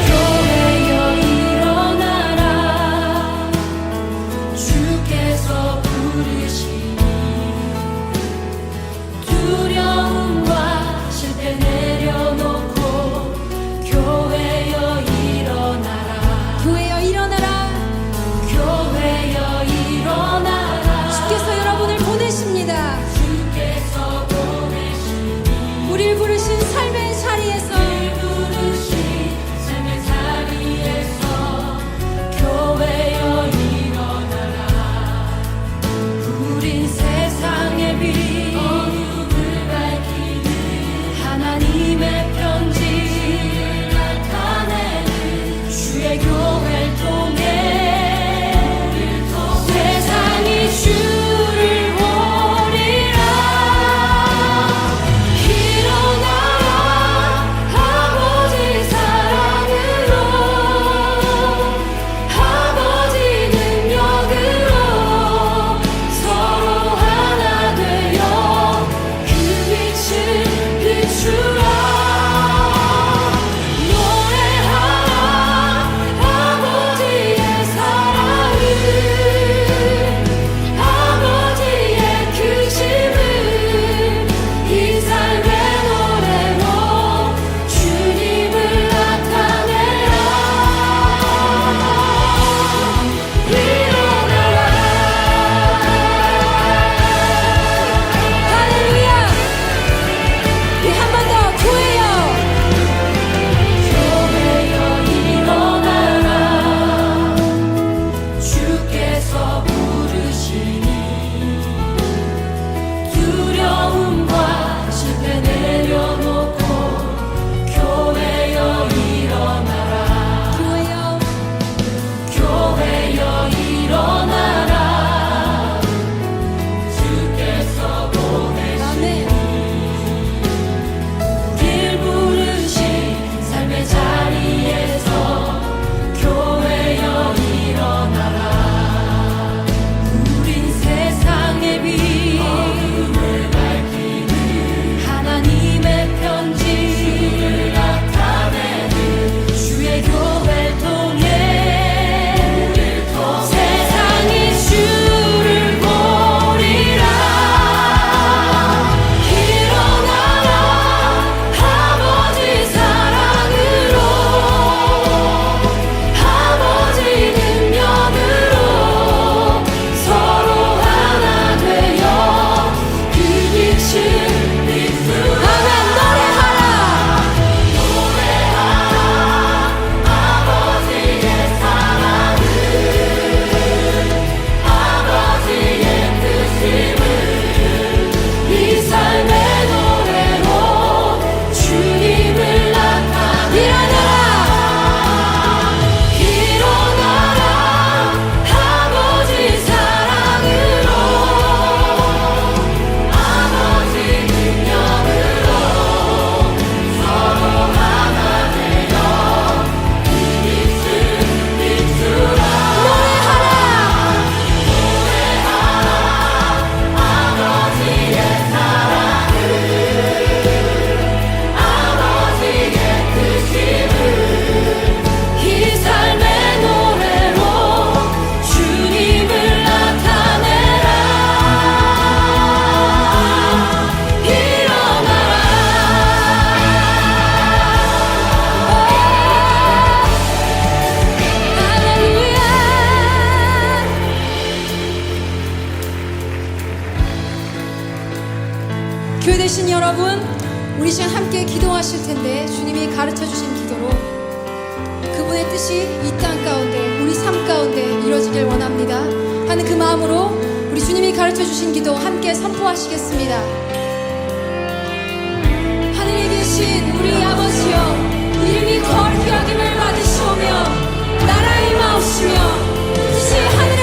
교회여 일어나라. 주께서 부르시니 두려움과 실패 내려놓고 교회여 일어나라. 교회여 일어나라. 교회여 일어나라. 주께서 여러분을 보내십니다. 주께서 보내시니 우리를 부르신 삶의 자리에서 교회여 일어나라. 우린 세상의 빛 어둠을 밝히는 하나님의 편지 나타내는 주의 교회를 통해 세상이 주를 보리라. 일어나라. 아버지 사랑으로 아버지 능력으로 서로 하나 되어 그 빛을 비추라. 노래하라. 아버지의 사랑을 아버지의 크심을 이 삶의 노래로 주님을 나타내라. 일어나라. 할렐루야. 한 번 더. 교회여. 교회여 일어나라. 주께서 부르시니 두려움과 실패 내려놓고 교회여 일어나라. 교회여. 교회여 일어나라. 주께서 보내시니 우릴 부르신 삶의 자리에서 교회여 일어나라. 우린 세상의 빛 어둠을 밝히는 하나님의 편지 나타내는 주의 교회를 통해 세상이 주를 보리라. 일어나라. 아버지 사랑으로 아버지 능력으로 서로 하나 되어 그 빛을 비추라. 아멘. 노래하라. 아버지의 사랑을 아버지의 뜻임을 이 삶의 노래로 주님을 나타내라. 일어나라. 아버지 사랑으로 아버지 능력으로 서로 하나 되어 그 빛을 비추라. 노래하라. 아버지의 사랑을 아버지의 뜻임을 이 삶의 노래로 주님을 나타내라. 일어나라. 할렐루야. 교회 되신 여러분, 우리 시간 함께 기도하실 텐데 주님이 가르쳐 주신 기도로 그분의 뜻이 이 땅 가운데 우리 삶 가운데 이루어지길 원합니다 하는 그 마음으로 우리 주님이 가르쳐 주신 기도 함께 선포하시겠습니다. 하늘에 계신 우리 아버지여, 이름이 거룩히 여김을 받으시오며 나라의 임하옵시며 뜻이 하늘